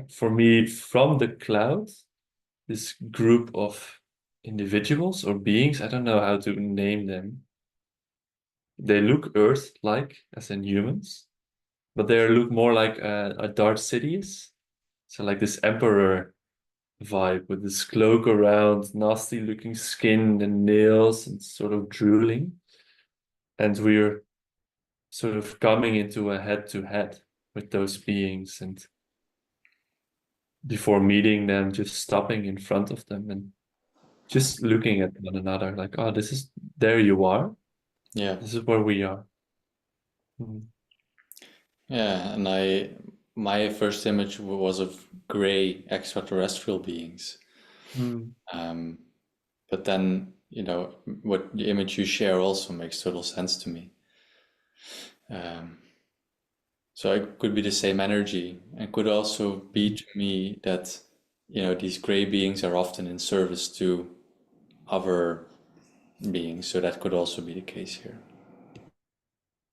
for me, from the cloud, this group of individuals or beings, I don't know how to name them. They look Earth-like, as in humans, but they look more like a Darth Sidious. So like this emperor vibe with this cloak around, nasty looking skin and nails and sort of drooling. And we're sort of coming into a head to head with those beings, and before meeting them, just stopping in front of them and just looking at one another like, oh, this is, there you are. Yeah. This is where we are. Mm. Yeah, and my first image was of gray extraterrestrial beings. Mm. Um, but then, what the image you share also makes total sense to me. So it could be the same energy, and could also be to me that, these gray beings are often in service to other beings. So that could also be the case here.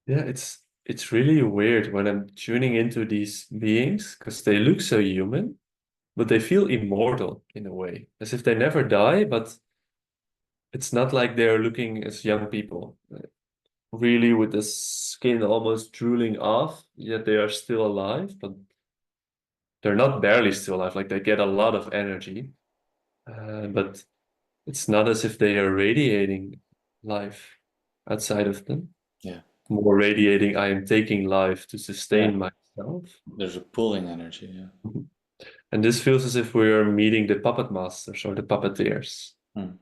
Yeah, it's really weird when I'm tuning into these beings because they look so human, but they feel immortal in a way, as if they never die, but it's not like they're looking as young people, really with the skin almost drooling off, yet they are still alive, but they're not barely still alive, like they get a lot of energy, but it's not as if they are radiating life outside of them. Yeah. More radiating, I am taking life to Yeah. sustain myself. There's a pulling energy. Yeah. Mhm. And this feels as if we're meeting the puppet masters or the puppeteers, Hmm.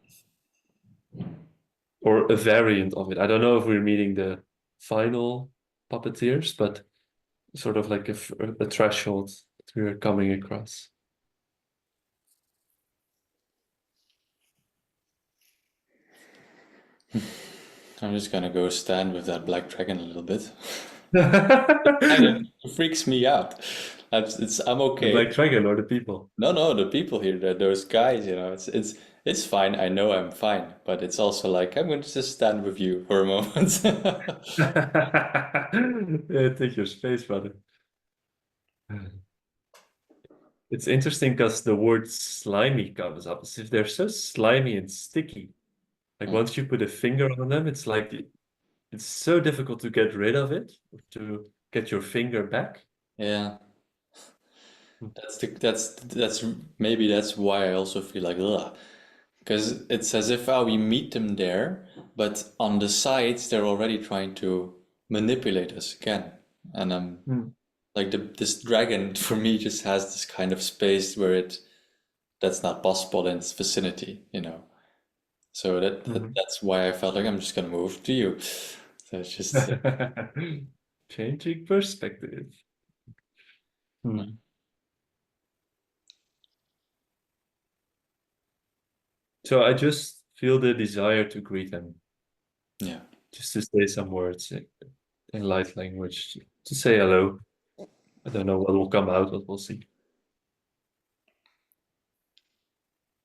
or a variant of it. I don't know if we're meeting the final puppeteers, but sort of like a threshold that we're coming across. I'm just gonna go stand with that black dragon a little bit. The It freaks me out. I'm okay. Black Dragon or the people. No, no, the people here, those guys, it's fine. I know I'm fine, but it's also like I'm going to just stand with you for a moment. Yeah, take your space, brother. It's interesting because the word slimy comes up as if they're so slimy and sticky. Like once you put a finger on them, it's like it's so difficult to get rid of it, to get your finger back. Yeah, that's maybe that's why I also feel like ugh, because it's as if we meet them there, but on the sides they're already trying to manipulate us again, and Mm. like this dragon for me just has this kind of space where that's not possible in its vicinity. So Mhm. that's why I felt like I'm just gonna move to you. So it's just Changing perspective. Hmm. So I just feel the desire to greet them, yeah. just to say some words in light language, to say hello. I don't know what will come out, but we'll see.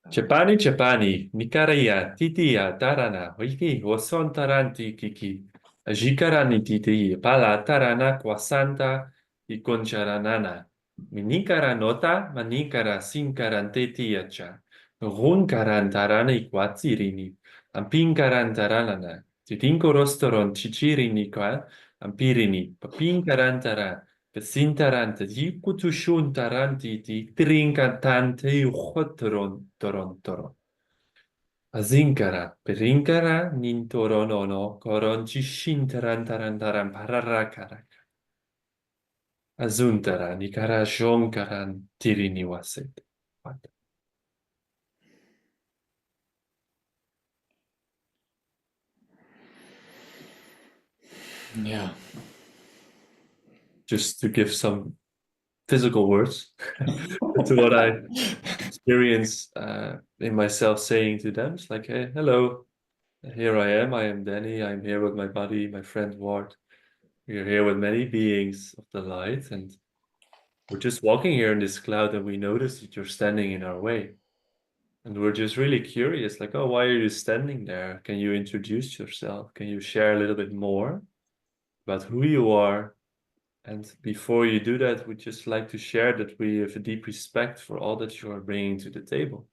Chapani Chapani, Nikaraya, Titia, Tarana, Wiki, Wason Taranti Kiki, Ajikarani Titi, Pala Tarana, Kwasanta, Ikoncharanana, Minikara Nota, Manikara Sinkarantetiacha, Runkaran Tarana Iquazirini, Ampinkaran Taranana, Titinko Rostoron Chichirini qua, Ampirini, Papinkaran Tara, Besintarante, Yikutushun Tarantiti, Trincantante, Uchotron, Toron. Azinkara, Perinkara, Nintoronono, Coroncishin Tarantarantaran, Pararakaraka. Azuntara, Nikara, Jonkaran, Tiriniwaset. What? Yeah. Just to give some physical words to what I experience in myself saying to them. It's like, hey, hello, here I am Danny, I'm here with my buddy, my friend Ward. We're here with many beings of the light, and we're just walking here in this cloud, and we notice that you're standing in our way. And we're just really curious, like, oh, why are you standing there? Can you introduce yourself? Can you share a little bit more about who you are? And before you do that, we'd just like to share that we have a deep respect for all that you are bringing to the table,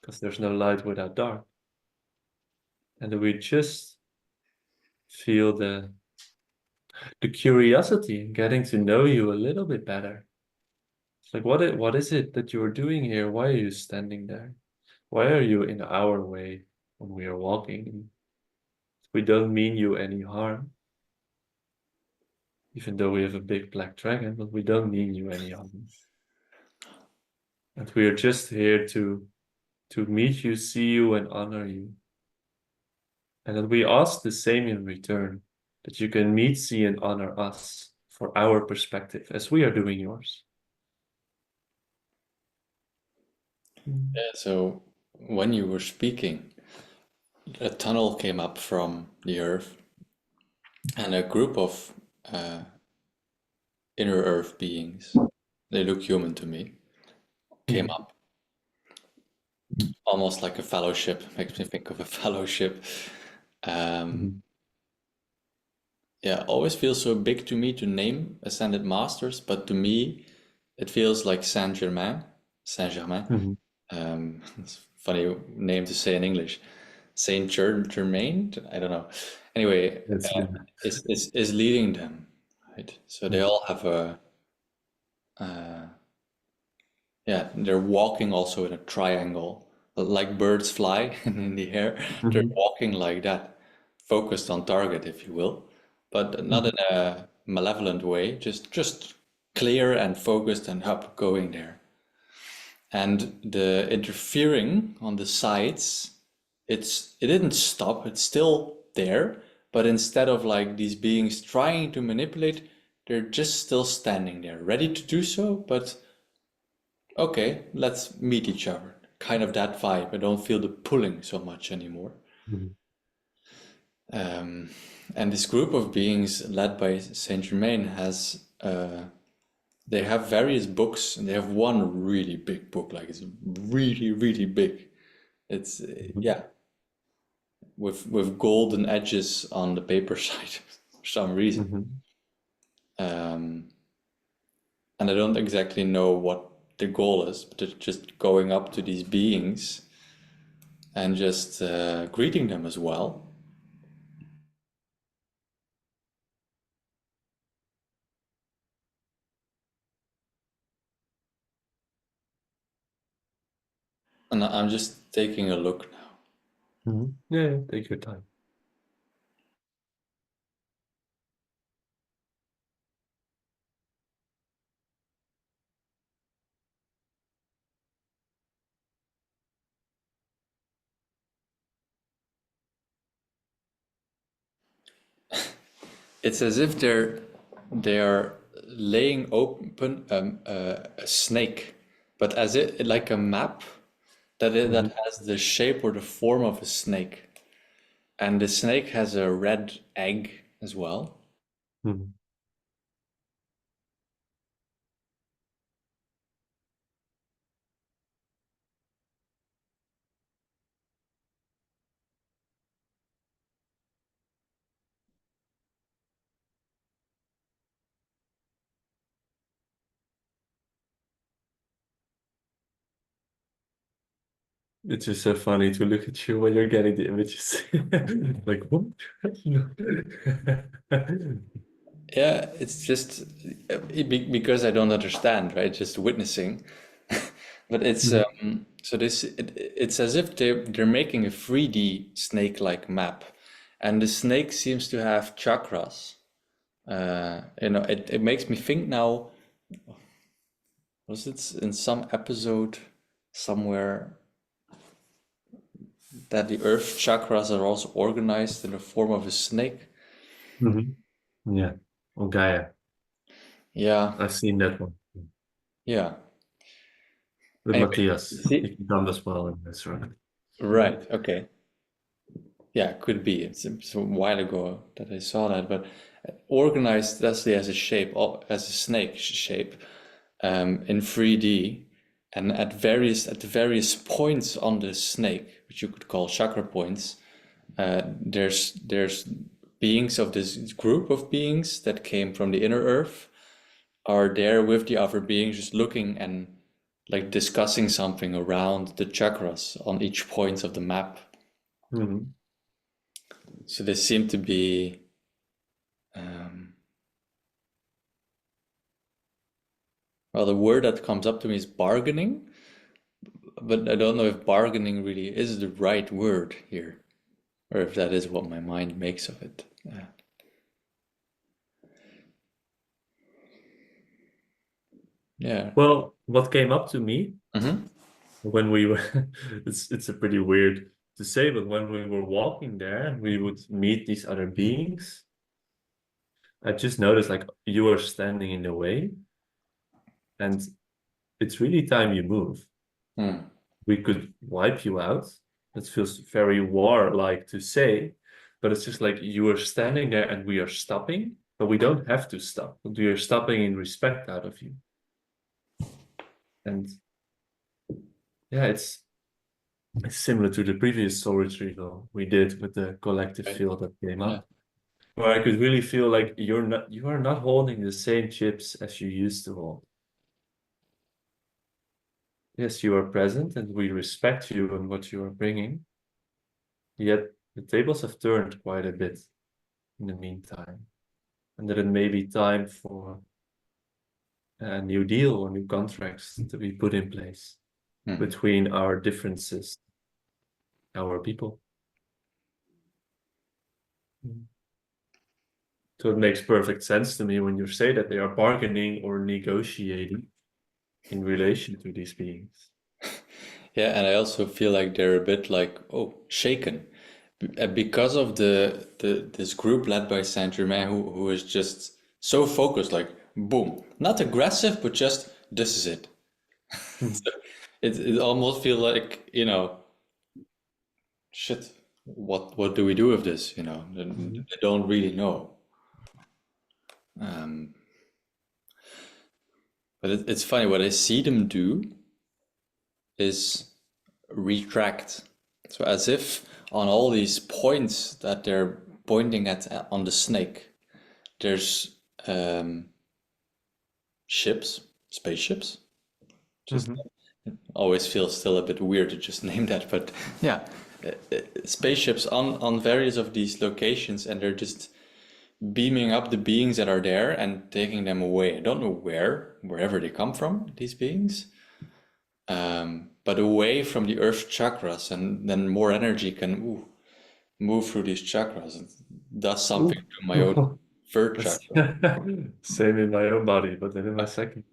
because there's no light without dark. And that we just feel the curiosity in getting to know you a little bit better. It's like, what is it that you're doing here? Why are you standing there? Why are you in our way when we are walking? We don't mean you any harm, even though we have a big black dragon, but we don't mean you any harm. And we are just here to meet you, see you, and honor you. And that we ask the same in return, that you can meet, see, and honor us for our perspective as we are doing yours. Yeah, so when you were speaking, a tunnel came up from the earth, and a group of inner earth beings, they look human to me, came up. Almost like a fellowship, makes me think of a fellowship. Yeah, always feels so big to me to name Ascended Masters, but to me, it feels like Saint Germain. Saint Germain. It's a funny name to say in English. Saint Germain? I don't know. Anyway, That's is leading them, right? So they all have yeah, they're walking also in a triangle, like birds fly in the air. They're walking like that, focused on target, if you will, but not in a malevolent way, just clear and focused and up going there. And the interfering on the sides, it didn't stop, it's still there, but instead of like these beings trying to manipulate, they're just still standing there, ready to do so, but okay, let's meet each other. Kind of that vibe. I don't feel the pulling so much anymore. And this group of beings led by Saint Germain has, they have various books, and they have one really big book, like it's really, really big. It's, yeah, with golden edges on the paper side for some reason. And I don't exactly know what the goal is, but it's just going up to these beings and just greeting them as well. And I'm just taking a look now. Yeah, take your time. It's as if they're laying open a snake, but as it like a map that has the shape or the form of a snake, and the snake has a red egg as well. It's just so funny to look at you when you're getting the images. Like, what? Yeah, it's just because I don't understand, right? Just witnessing. But it's so it's as if they're making a 3D snake-like map, and the snake seems to have chakras. It makes me think now. Was it in some episode somewhere that the earth chakras are also organized in the form of a snake? Yeah, or Gaia. Yeah, I've seen that one yeah. with Anyway, Matthias. He see, can come as well in this, right? right, okay. Yeah, could be. It's a while ago that I saw that, but organized Leslie as a shape, as a snake shape, in 3D, and at the various points on the snake, which you could call chakra points, there's beings of this group of beings that came from the inner earth are there with the other beings, just looking and like discussing something around the chakras on each point of the map. Mhm. So they seem to be um, well, the word that comes up to me is bargaining, but I don't know if bargaining really is the right word here, or if that is what my mind makes of it. Yeah. Well, what came up to me Mm-hmm. when we were, it's a pretty weird to say, but when we were walking there and we would meet these other beings, I just noticed like you were standing in the way, and it's really time you move. Mm. We could wipe you out. That feels very war-like to say, but it's just like you are standing there and we are stopping, but we don't have to stop. We are stopping in respect out of you. And yeah, it's similar to the previous soul retrieval we did with the collective Right. field that came Yeah. up, where I could really feel like you are not holding the same chips as you used to hold. Yes, you are present and we respect you and what you are bringing. Yet the tables have turned quite a bit in the meantime, and that it may be time for a new deal or new contracts to be put in place Mm. between our differences, our people. So it makes perfect sense to me when you say that they are bargaining or negotiating in relation to these beings. Yeah, and I also feel like they're a bit like, oh, shaken. Because of the this group led by Saint Germain who is just so focused, like boom, not aggressive, but just this is it. Mhm. So it almost feel like, shit, what do we do with this? They don't really know. Um, but it's funny, what I see them do is retract. So as if on all these points that they're pointing at on the snake, there's ships, spaceships. Just Mhm. always feels still a bit weird to just name that, but yeah, spaceships on various of these locations, and they're just beaming up the beings that are there and taking them away. I don't know wherever they come from, these beings, but away from the earth chakras, and then more energy can move through these chakras and does something to my own Ooh. third That's chakra. same in my own body, but then in my second.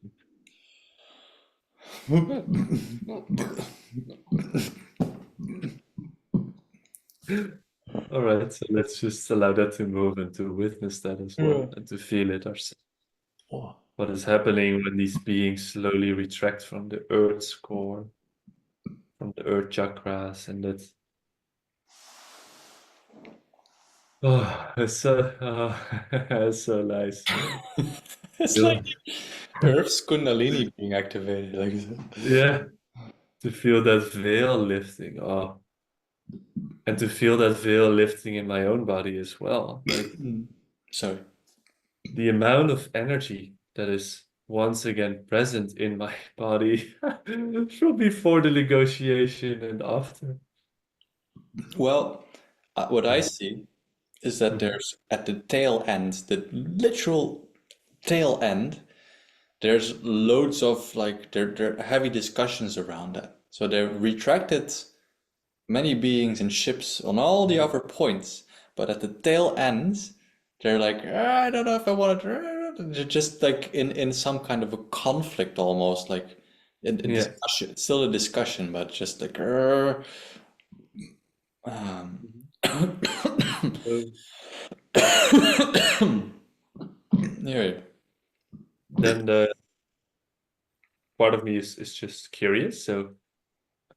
All right, so let's just allow that to move and to witness that as Yeah. well and to feel it ourselves. Oh. What is happening when these beings slowly retract from the Earth's core, from the Earth chakras, and that. Oh, it's so, it's so nice. It's like Feel- Earth's Kundalini being activated. Yeah, to feel that veil lifting. Oh, and to feel that veil lifting in my own body as well. Like Sorry. the amount of energy that is once again present in my body from before the negotiation and after. Well, what I Yeah. see is that Mhm. there's at the tail end, the literal tail end, there's loads of like there are heavy discussions around that. So they retracted many beings and ships on all the other points, but at the tail end, they're like, "Ah, I don't know if I want to. They're just like in some kind of a conflict almost, like a Yeah. discussion. It's still a discussion, but just like, um, So, yeah. then the part of me is just curious. So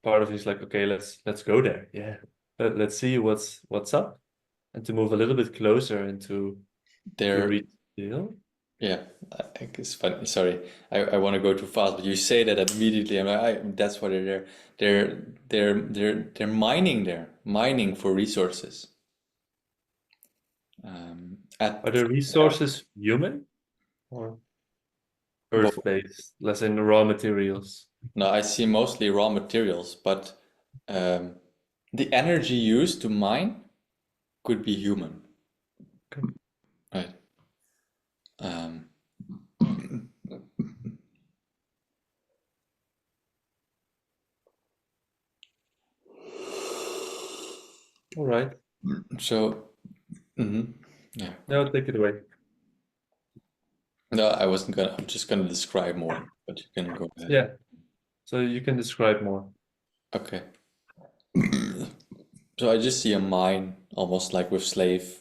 part of me is like, okay, let's go there. Yeah, let's see what's up, and to move a little bit closer and to They're reach the deal. Yeah, it's funny. Sorry, I want to go too fast, but you say that immediately, and that's what they're there. They're mining there, mining for resources. Are At the resources human or Well, earth-based, less in raw materials? no, I see mostly raw materials, but um, the energy used to mine could be human, Okay. right? Um, All right. so, mhm, yeah. Now take it away. No, I wasn't gonna. I'm just gonna describe more, but you can go ahead. Yeah. So you can describe more. Okay. So I just see a mine, almost like with slave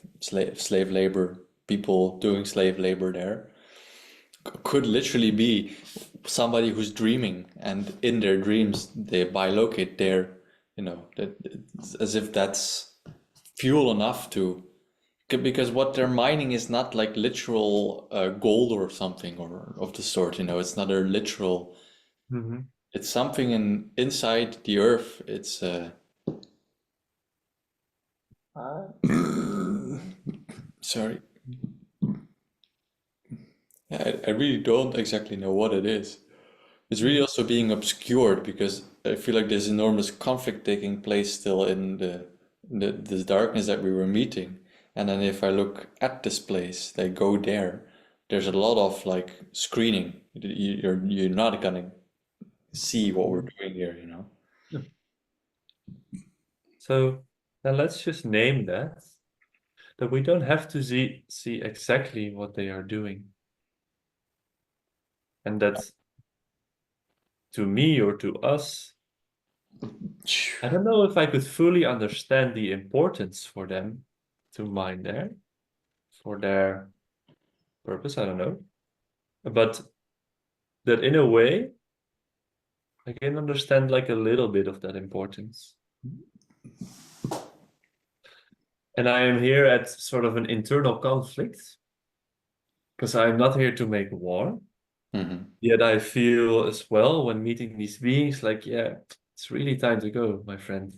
labor, people doing slave labor there. Could literally be somebody who's dreaming, and in their dreams they bilocate there, that it's as if that's fuel enough to, because what they're mining is not like literal gold or something or of the sort, it's not a literal, Mm-hmm. it's something inside the earth. It's sorry. I really don't exactly know what it is. It's really also being obscured because I feel like there's enormous conflict taking place still in this darkness that we were meeting. And then if I look at this place, they go there. There's a lot of like screening. You're not gonna see what we're doing here. Yeah. So then let's just name that we don't have to see exactly what they are doing. And that to me or to us, I don't know if I could fully understand the importance for them to mine there for their purpose. I don't know. But that in a way, I can understand like a little bit of that importance. And I am here at sort of an internal conflict because I'm not here to make war. Mm-hmm. Yet I feel as well when meeting these beings, like, yeah, it's really time to go, my friend.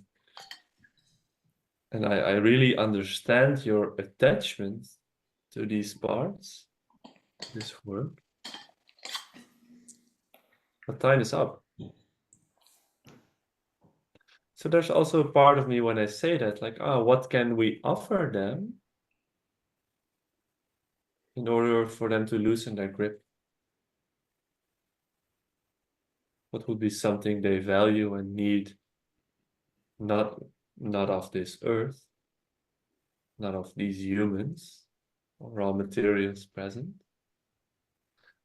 And I really understand your attachment to these parts, this work. But time is up. So there's also a part of me when I say that, like, what can we offer them in order for them to loosen their grip? What would be something they value and need, not of this earth, not of these humans or raw materials present,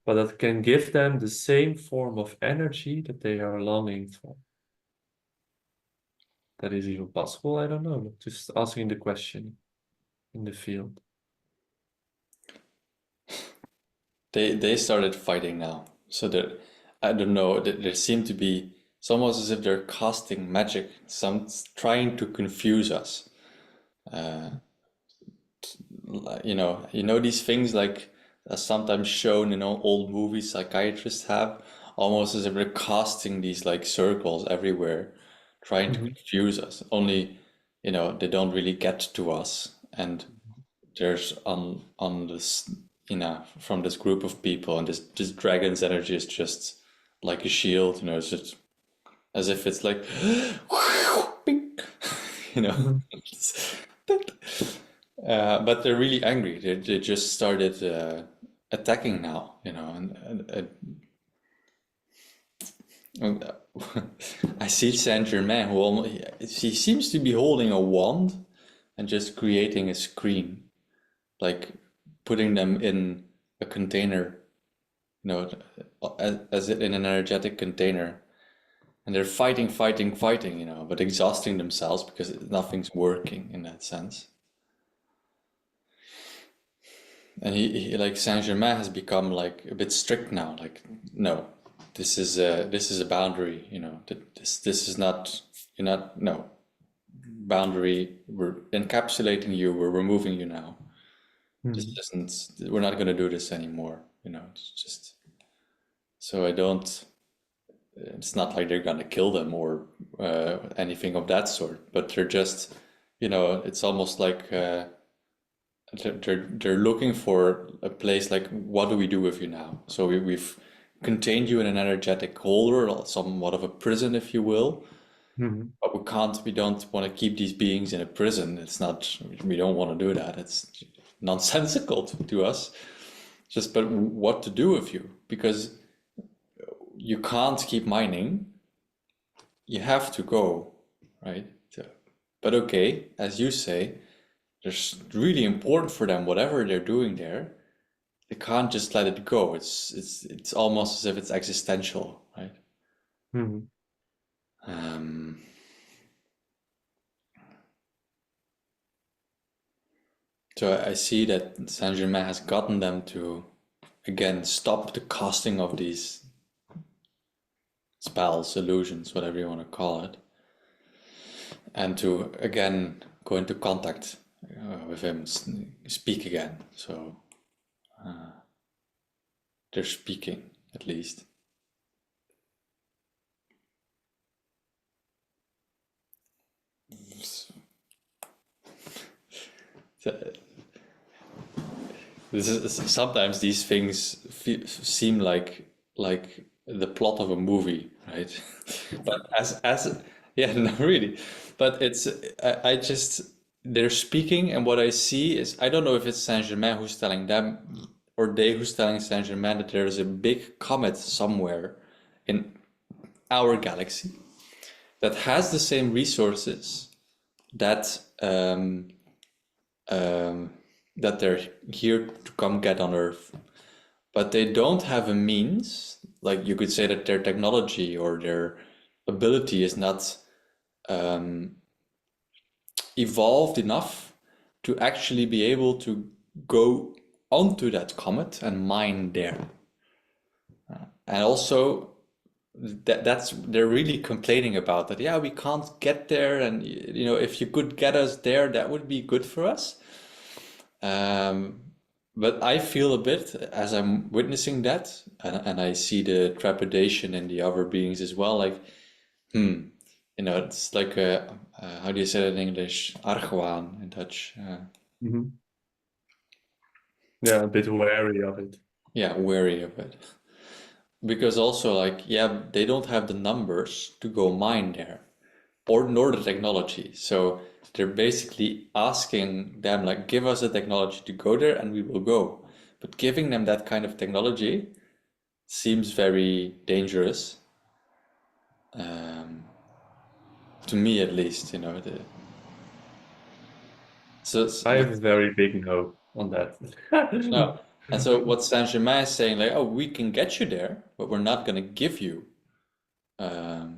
but that can give them the same form of energy that they are longing for. That is even possible, I don't know. Just asking the question in the field. They started fighting now, so that I don't know. There seem to be, it's almost as if they're casting magic, some trying to confuse us. These things like sometimes shown in old movies psychiatrists have, almost as if they're casting these like circles everywhere, trying to Mhm. confuse us. Only, they don't really get to us, and there's on this, from this group of people, and this dragon's energy is just like a shield. It's just as if it's like, you know. Mhm. But they're really angry. They just started attacking now, and I see Saint Germain, who almost, he seems to be holding a wand and just creating a screen, like putting them in a container, as it in an energetic container, and they're fighting, fighting, fighting, but exhausting themselves because nothing's working in that sense. And he like Saint Germain has become like a bit strict now. Like, no, this is a boundary. You know, this is not, you're not, no boundary. We're encapsulating you. We're removing you now. This isn't. We're not going to do this anymore. You know, it's just. So I don't. It's not like they're going to kill them or anything of that sort. But they're just. You know, it's almost like. They're looking for a place like, what do we do with you now? So we've contained you in an energetic holder, or somewhat of a prison, if you will. But we don't want to keep these beings in a prison. It's not, we don't want to do that. It's nonsensical to us. Just, but what to do with you? Because you can't keep mining. You have to go, right? But okay, as you say, it's really important for them, whatever they're doing there. They can't just let it go. It's almost as if it's existential, right? So I see that Saint Germain has gotten them to again stop the casting of these spells, illusions, whatever you want to call it, and to again go into contact with him, speak again. So they're speaking, at least. This is sometimes these things seem like the plot of a movie, right? But as yeah, no, really. But it's I just, they're speaking, and what I see is, I don't know if it's Saint Germain who's telling them, or they who's telling Saint Germain that there is a big comet somewhere in our galaxy that has the same resources that that they're here to come get on Earth, but they don't have a means. Like, you could say that their technology or their ability is not evolved enough to actually be able to go onto that comet and mine there. And also, that's, they're really complaining about that. Yeah, we can't get there, and you know, if you could get us there, that would be good for us. But I feel a bit, as I'm witnessing that, and I see the trepidation in the other beings as well, like, you know, it's like a, how do you say that in English? Argwaan in Dutch. Yeah, a bit wary of it. Yeah, wary of it. Because also, like, yeah, they don't have the numbers to go mine there, or nor the technology. So they're basically asking them, like, give us the technology to go there and we will go. But giving them that kind of technology seems very dangerous, to me at least, you know. So I have a very big no on that. no. And so what Saint Germain is saying, like, oh, we can get you there, but we're not going to give you our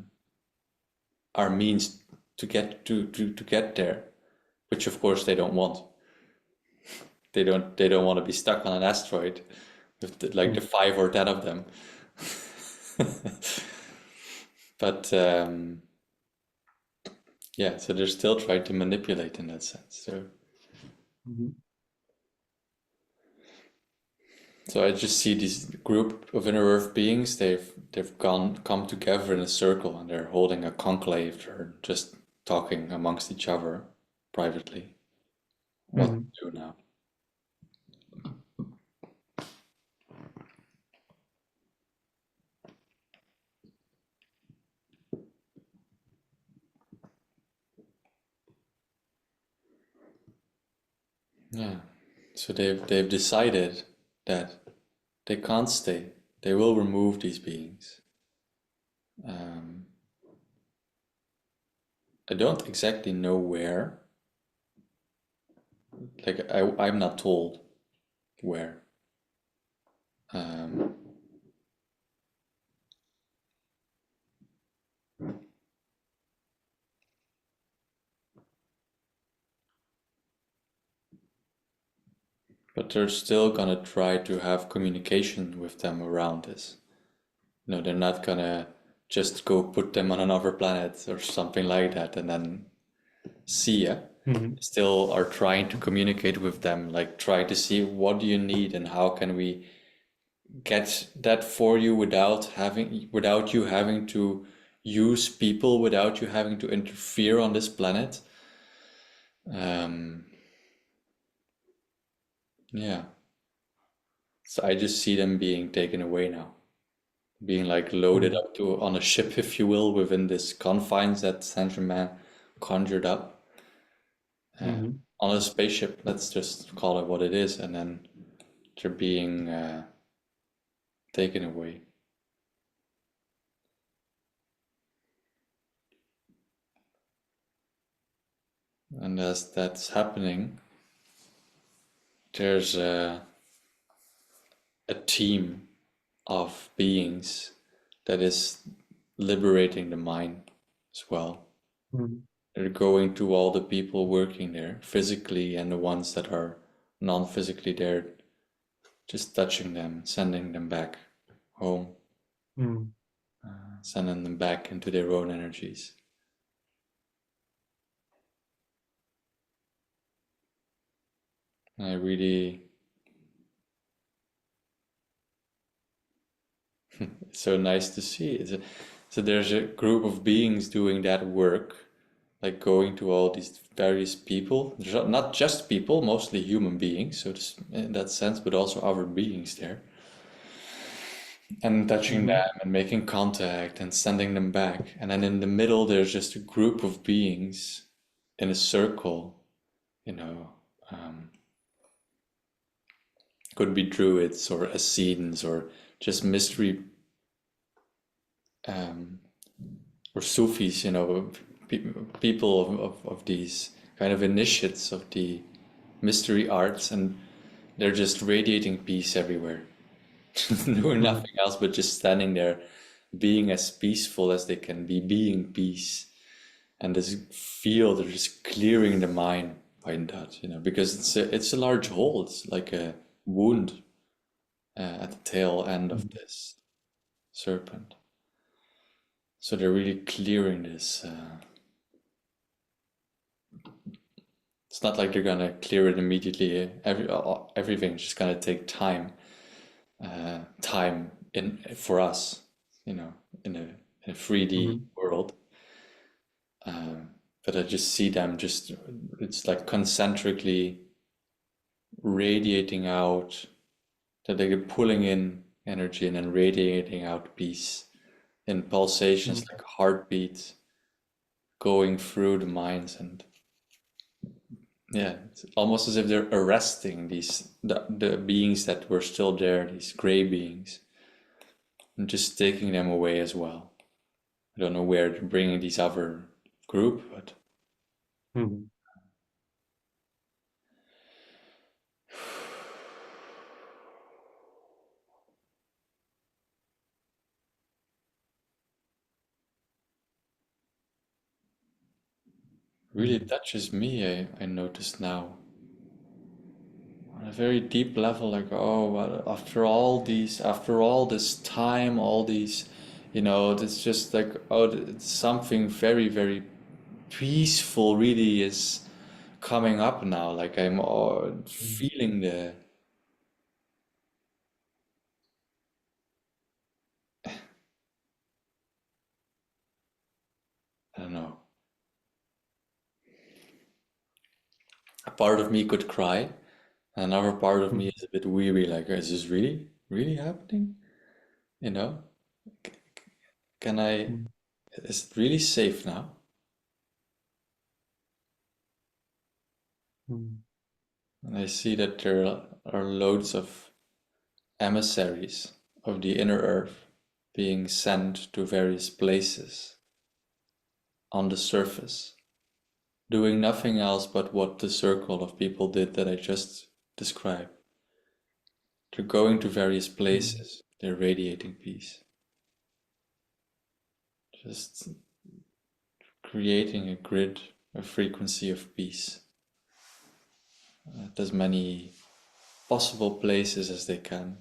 means to get there, which of course they don't want. They don't want to be stuck on an asteroid with the 5 or 10 of them. But yeah, so they're still trying to manipulate in that sense. So I just see this group of inner earth beings. They've come together in a circle, and they're holding a conclave. They're just talking amongst each other privately. What to do now? Yeah. So they've decided that they can't stay. They will remove these beings. I don't exactly know where. Like, I'm not told where. But they're still gonna try to have communication with them around this. No, they're not gonna just go put them on another planet or something like that and then see ya. Still are trying to communicate with them, like try to see what do you need and how can we get that for you without you having to use people, without you having to interfere on this planet. Yeah. So I just see them being taken away now, being like loaded up to on a ship, if you will, within this confines that Saint Germain conjured up. On a spaceship, let's just call it what it is, and then they're being taken away. And as that's happening, there's a team of beings that is liberating the mind as well. They're going to all the people working there physically and the ones that are non-physically there, just touching them, sending them back home, sending them back into their own energies. I really, it's so nice to see. So there's a group of beings doing that work, like going to all these various people. There's not just people, mostly human beings, so in that sense, but also other beings there. And touching them and making contact and sending them back. And then in the middle, there's just a group of beings in a circle, you know. Could be druids or Essenes or just mystery or Sufis, you know, people of these kind of initiates of the mystery arts, and they're just radiating peace everywhere. Doing nothing else but just standing there, being as peaceful as they can be, being peace. And this feel they're just clearing the mind by that, you know, because it's a large hole. It's like a wound at the tail end of this serpent. So they're really clearing this. It's not like they're gonna clear it immediately. Everything's just gonna take time. Time in for us, you know, in a 3D world. But I just see them it's like concentrically radiating out, that they're pulling in energy and then radiating out peace in pulsations like heartbeats going through the minds. And yeah, it's almost as if they're arresting the beings that were still there, these gray beings, and just taking them away as well. I don't know where they're bringing these other group, but really touches me. I notice now on a very deep level, like, oh, well, after all this time, all these, you know, it's just like, oh, it's something very, very peaceful really is coming up now. Like I'm feeling I don't know, a part of me could cry, another part of me is a bit weary, like, is this really, really happening? You know, can I, is it really safe now? And I see that there are loads of emissaries of the inner earth being sent to various places on the surface, doing nothing else but what the circle of people did that I just described. They're going to various places, they're radiating peace. Just creating a grid, a frequency of peace. There's many possible places as they can.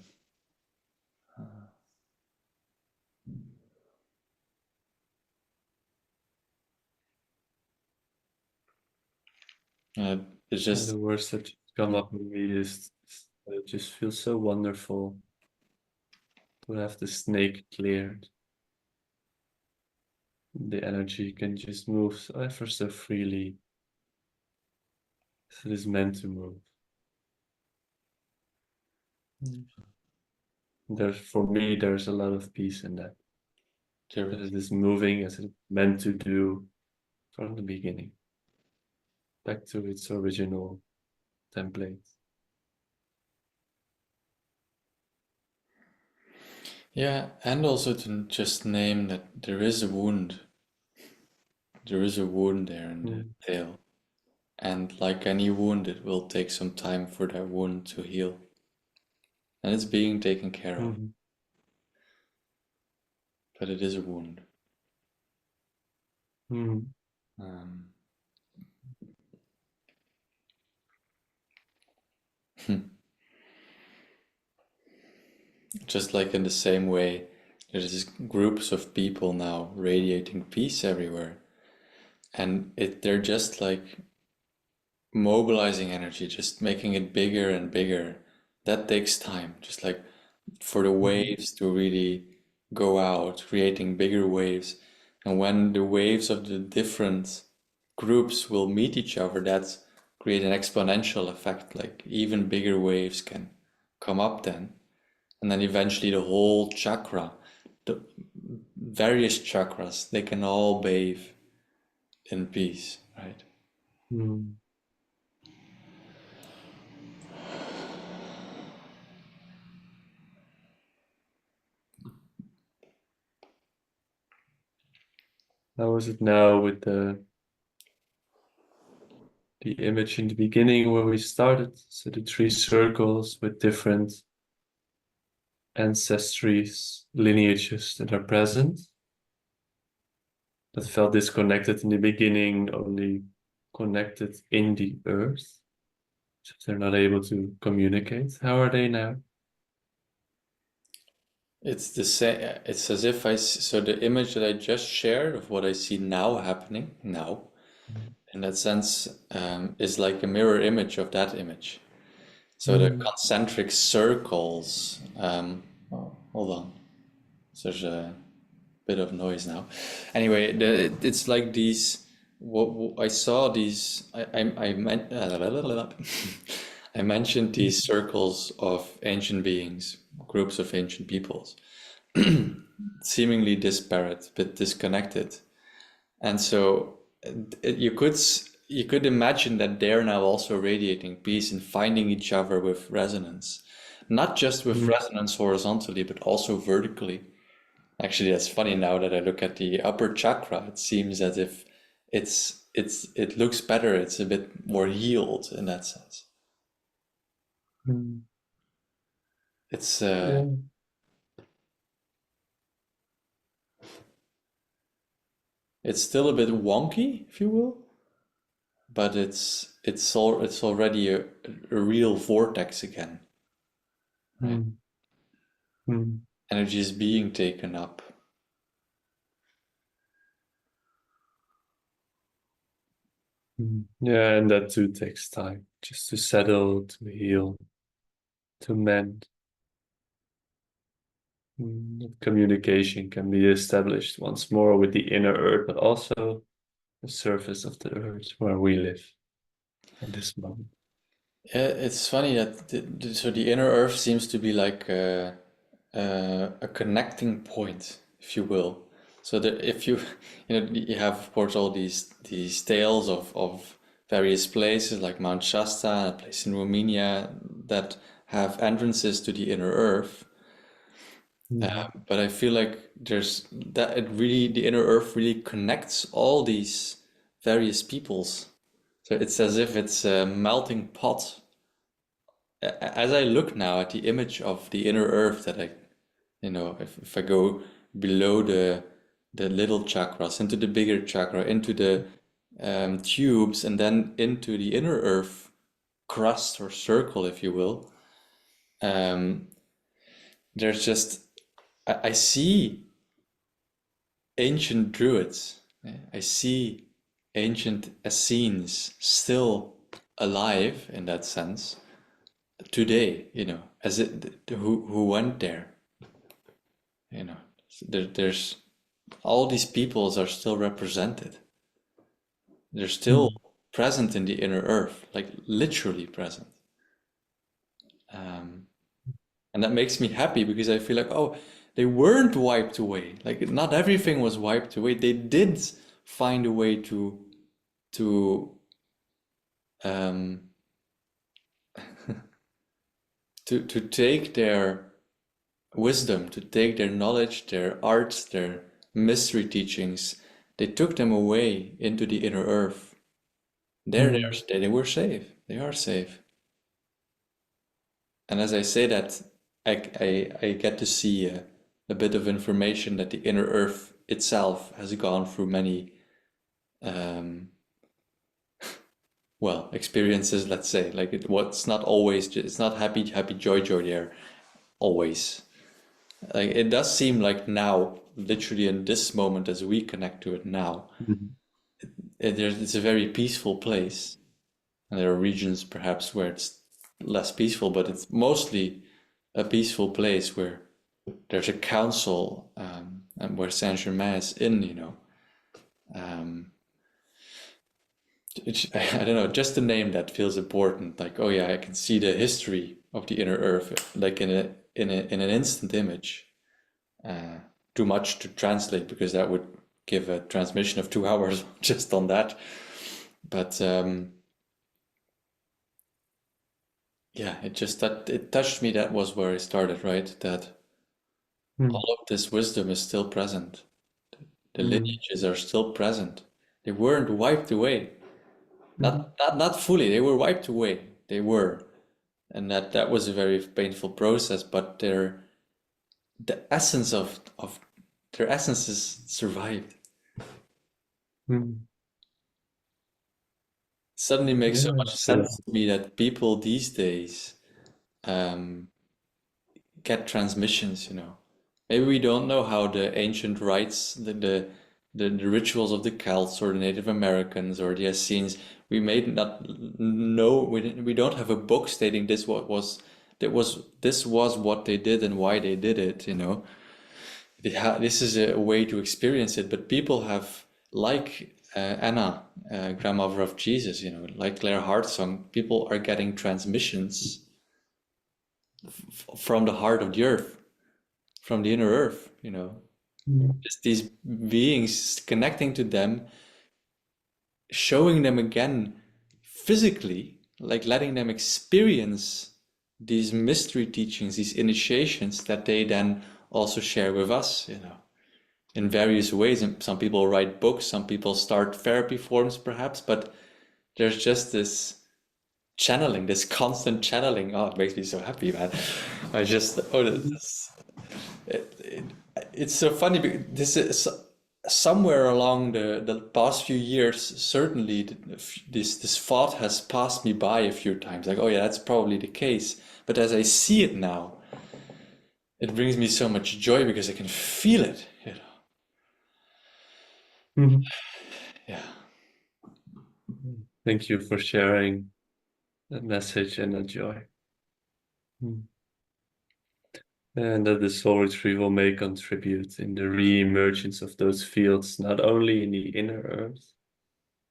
Uh, it's And just, the words that come up with me is it just feels so wonderful to have the snake cleared. The energy can just move ever so freely as it is meant to move. For me, there's a lot of peace in that. there That is. it is moving as it's meant to do from the beginning, back to its original template. Yeah, and also to just name that there is a wound. There is a wound there in the tail. And like any wound, it will take some time for that wound to heal. And it's being taken care of. Mm-hmm. But it is a wound. Mm-hmm. Um, just like in the same way, there's these groups of people now radiating peace everywhere. And they're just like mobilizing energy, just making it bigger and bigger. That takes time, just like for the waves to really go out, creating bigger waves. And when the waves of the different groups will meet each other, that's create an exponential effect. Like even bigger waves can come up then. And then eventually the whole chakra, the various chakras, they can all bathe in peace, right? Mm-hmm. How is it now with the image in the beginning where we started? So the three circles with different ancestries, lineages that are present. That felt disconnected in the beginning, only connected in the earth. So they're not able to communicate. How are they now? It's the same. It's as if so the image that I just shared of what I see now happening now, in that sense, is like a mirror image of that image. So the Mm-hmm. concentric circles. Oh, hold on. So there's a bit of noise now. Anyway, it's like these. What I saw these. I meant. I mentioned these circles of ancient beings, groups of ancient peoples, seemingly disparate but disconnected. And so you could imagine that they're now also radiating peace and finding each other with resonance, not just with resonance horizontally, but also vertically. Actually, that's funny now that I look at the upper chakra. It seems as if it looks better. It's a bit more healed in that sense. Mm-hmm. It's Yeah. it's still a bit wonky, if you will, but it's already a real vortex again, right? Mm-hmm. Energy is being taken up. Yeah, and that too takes time just to settle, to heal, to mend. Communication can be established once more with the inner earth, but also the surface of the earth where we live at this moment. Yeah, it's funny that so the inner earth seems to be like a connecting point, if you will. So that if you you have of course all these tales of various places like Mount Shasta, a place in Romania that have entrances to the inner earth. Mhm. But I feel like there's that it really the inner earth really connects all these various peoples. So it's as if it's a melting pot. As I look now at the image of the inner earth that if I go below the little chakras into the bigger chakra, into the tubes, and then into the inner earth crust or circle, if you will, um, there's just I see ancient druids. I see ancient Essenes still alive in that sense today, as who went there, you know. There's all these peoples are still represented. They're still Mm. present in the inner earth, like literally present. Um, and that makes me happy because I feel like, oh, they weren't wiped away. Like not everything was wiped away. They did find a way to um, to take their wisdom, to take their knowledge, their arts, their mystery teachings. They took them away into the inner earth. Mm. They were safe. They are safe. And as I say that, I get to see a bit of information that the inner earth itself has gone through many, um, well, experiences, let's say. Like what's not always, it's not happy, happy, joy, joy there, always. Like it does seem like now, literally in this moment, as we connect to it now, Mhm. it's a very peaceful place. And there are regions perhaps where it's less peaceful, but it's mostly a peaceful place where there's a council, and where Saint Germain is in. Um, I don't know, just the name that feels important. Like, oh yeah, I can see the history of the inner earth, like in an instant image. Uh, Too much to translate because that would give a transmission of 2 hours just on that. But yeah, it touched me. That was where I started, right? That Mm. all of this wisdom is still present. The Mm. lineages are still present. They weren't wiped away. Mhm. Not fully. They were wiped away. They were, and that was a very painful process. But the essence of their essences survived. Mm. Suddenly makes so Yeah, much sense so to me that people these days um, get transmissions. Maybe we don't know how the ancient rites, the rituals of the Celts or the Native Americans or the Essenes. We may not know. We don't have a book stating this was what they did and why they did it. This is a way to experience it. But people have, like Anna, grandmother of Jesus. Like Claire Hartsong. People are getting transmissions from the heart of the earth, from the inner earth. mm. Just these beings connecting to them, showing them again physically, like letting them experience these mystery teachings, these initiations that they then also share with us, in various ways. And some people write books, some people start therapy forms perhaps, but there's just this channeling, this constant channeling. Oh, it makes me so happy, man. It, it, it's so funny because this is somewhere along the past few years. Certainly, this thought has passed me by a few times. Like, oh yeah, that's probably the case. But as I see it now, it brings me so much joy because I can feel it. Mhm. Yeah, Thank you for sharing that message and that joy. Mm. And that the soul retrieval may contribute in the re-emergence of those fields, not only in the inner earth,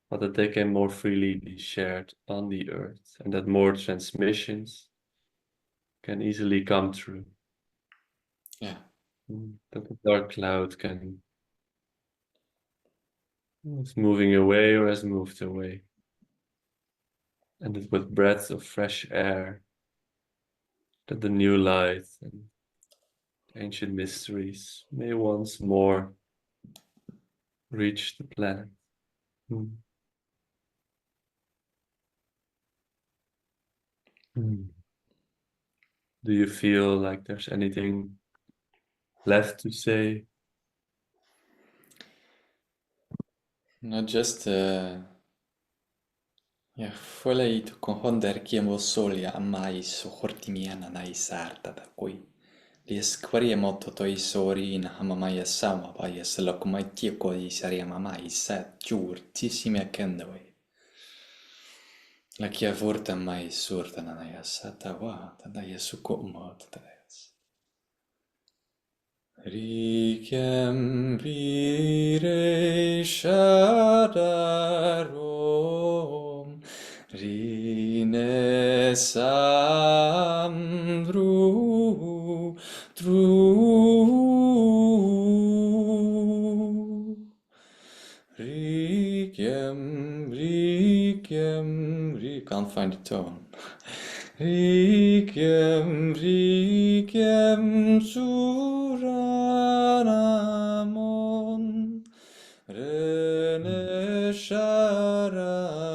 but that they can more freely be shared on the earth, and that more transmissions can easily come through. yeah, That the dark cloud is moving away or has moved away, and that with breaths of fresh air, that the new light and ancient mysteries may once more reach the planet. Mm. Mm. Do you feel like there's anything left to say? not just Ja, fuele i tu confonder quiemo solia amai so hortimiana na isarta da cui. Lies quaria moto toi sori in hamamaya sama paia se locumai tieko i saria mamai set giur tissimi akendawai. La kia vorta mai surta na ya sata wa tada ya suko mo tada yas. Ricem vire shadarom rinesam dru can't find the tone. Ricem suranamon rene sharanam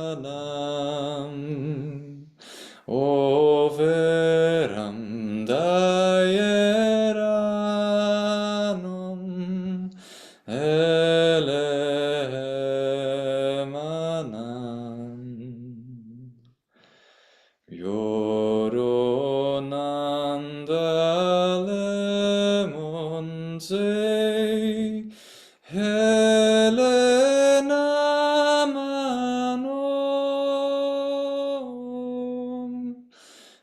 overam daeranum elemanam Yoronandalemon Helena manom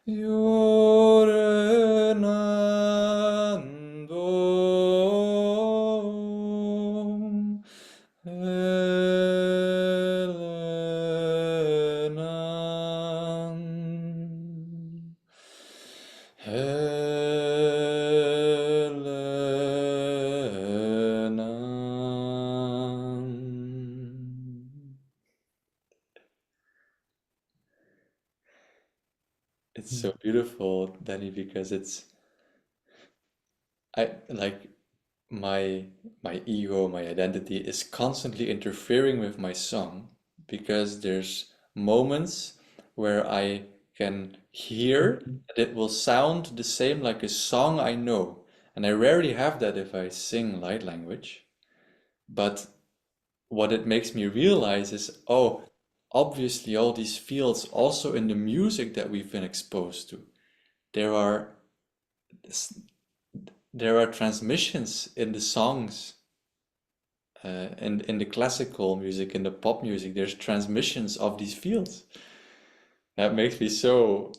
Yorenandom Helenan Helenan. It's so beautiful, Danny, because it's I like my ego, my identity is constantly interfering with my song because there's moments where I can hear that it will sound the same like a song I know. And I rarely have that if I sing light language. But what it makes me realize is, oh, obviously all these fields also in the music that we've been exposed to. There are there are transmissions in the songs, and in the classical music, in the pop music, there's transmissions of these fields. That makes me so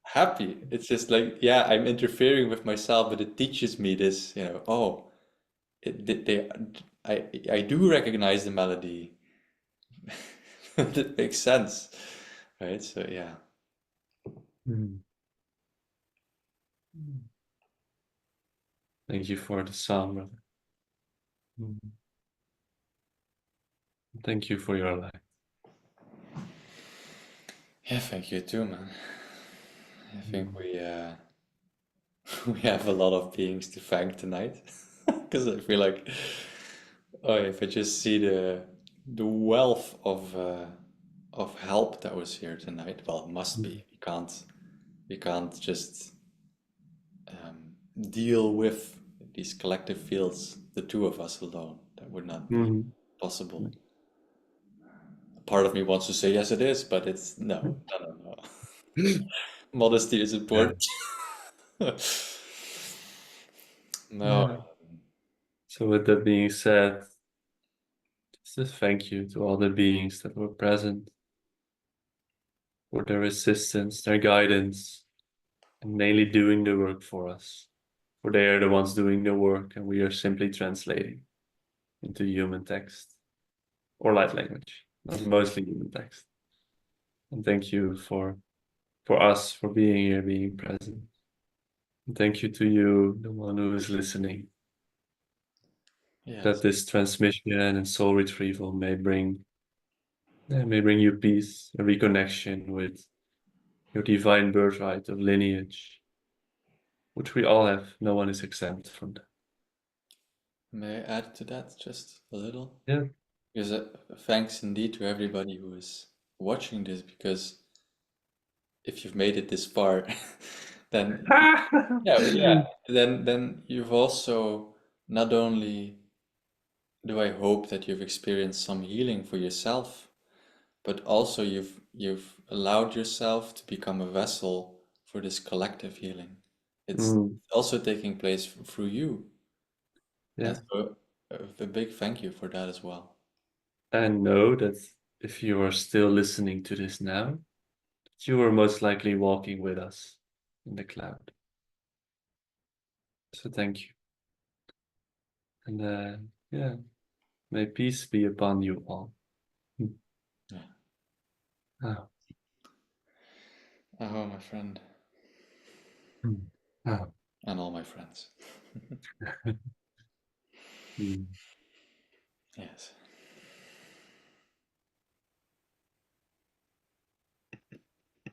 happy. It's just like, yeah, I'm interfering with myself, but it teaches me this, oh, I do recognize the melody. That makes sense, right? So yeah. Thank you for the sound, brother. Thank you for your life. Yeah, thank you too, man. I think we have a lot of beings to thank tonight because I feel like, oh, if I just see the wealth of help that was here tonight, well, it must be. We can't just deal with these collective fields, the two of us alone. That would not be possible. Part of me wants to say yes, it is, but it's no. Modesty is important. No. Yeah. So with that being said, just a thank you to all the beings that were present for their assistance, their guidance, and mainly doing the work for us. For they are the ones doing the work, and we are simply translating into human text or light language, but mostly human text. And thank you for us for being here, being present. And thank you to you, the one who is listening, Yes. that this transmission and soul retrieval may bring you peace, a reconnection with your divine birthright of lineage, which we all have. No one is exempt from that. May I add to that just a little? Yeah. Because thanks indeed to everybody who is watching this, because if you've made it this far, then then you've also not only do I hope that you've experienced some healing for yourself but also you've allowed yourself to become a vessel for this collective healing. It's Mm, also taking place through you. And yeah. so a big thank you for that as well. And know that if you are still listening to this now, you are most likely walking with us in the cloud. So thank you. And yeah, may peace be upon you all. Yeah. Ah. Oh, my friend, Ah. and all my friends. Mm. Yes.